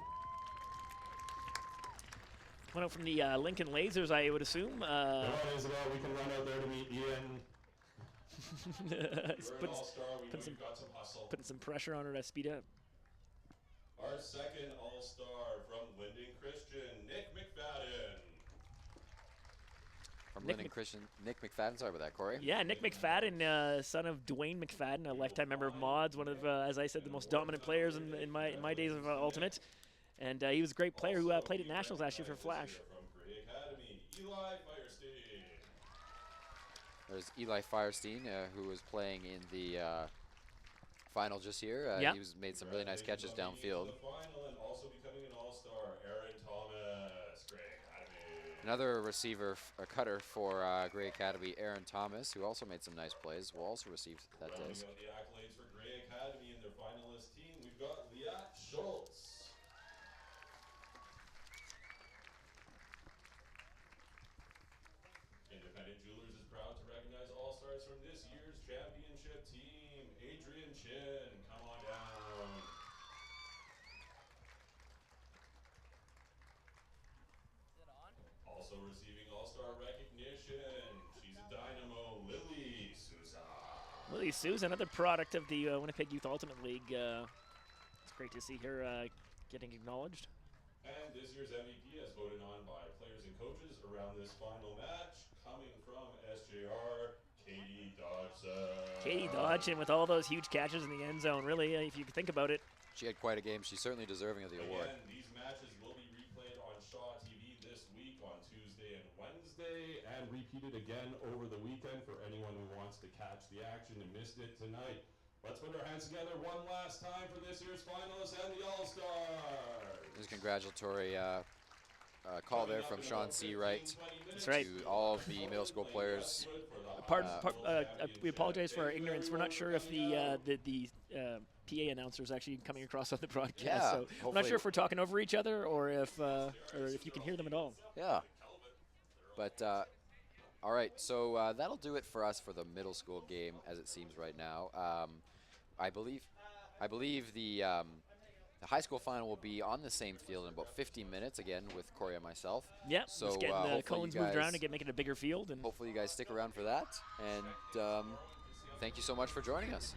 One out from the Lincoln Lasers, I would assume. Come on, Isabel, we can run out there to meet Ian. Putting some pressure on her to speed up. Our second All-Star from Linden Christian, Nick McFadden. From Linden Christian, Nick McFadden. Sorry about that, Corey. Yeah, Nick McFadden, son of Dwayne McFadden, a lifetime member of MODS, one of, as I said, the most dominant players in my days of Ultimate. And he was a great player who played at Nationals last year for Flash. From Gray Academy, Eli Firestein. There's Eli Firestein, who was playing in the final just here. Yep. He made some really nice catches downfield. The final and also becoming an All-Star, Aaron Thomas, Gray Academy. Another receiver, a cutter for Gray Academy, Aaron Thomas, who also made some nice plays, will also receive that disc. Rounding out the accolades for Gray Academy and their finalist team, we've got Liat Schultz. Independent Jewelers is proud to recognize All-Stars from this year's championship team. Adrian Chin, come on down. Also receiving All-Star recognition, she's a dynamo, Lily Souza. Lily Souza, another product of the Winnipeg Youth Ultimate League. It's great to see her getting acknowledged. And this year's MVP, as voted on by players and coaches around this final match, coming from SJR, Katie Dodson. Katie Dodson with all those huge catches in the end zone. Really, if you think about it. She had quite a game. She's certainly deserving of the award. Again, these matches will be replayed on Shaw TV this week on Tuesday and Wednesday, and repeated again over the weekend for anyone who wants to catch the action and missed it tonight. Let's put our hands together one last time for this year's finalists and the All-Stars. There's a congratulatory call there from Sean Seawright. That's right. To all of the middle school players. We apologize for our ignorance. We're not sure if the PA announcer is actually coming across on the broadcast. Yeah, so I'm not sure if we're talking over each other or if you can hear them at all. Yeah. But all right, so that'll do it for us for the middle school game, as it seems right now. I believe the high school final will be on the same field in about 15 minutes, again with Corey and myself. Yeah, so just getting the cones moved around and make it a bigger field. And hopefully you guys stick around for that. And thank you so much for joining us.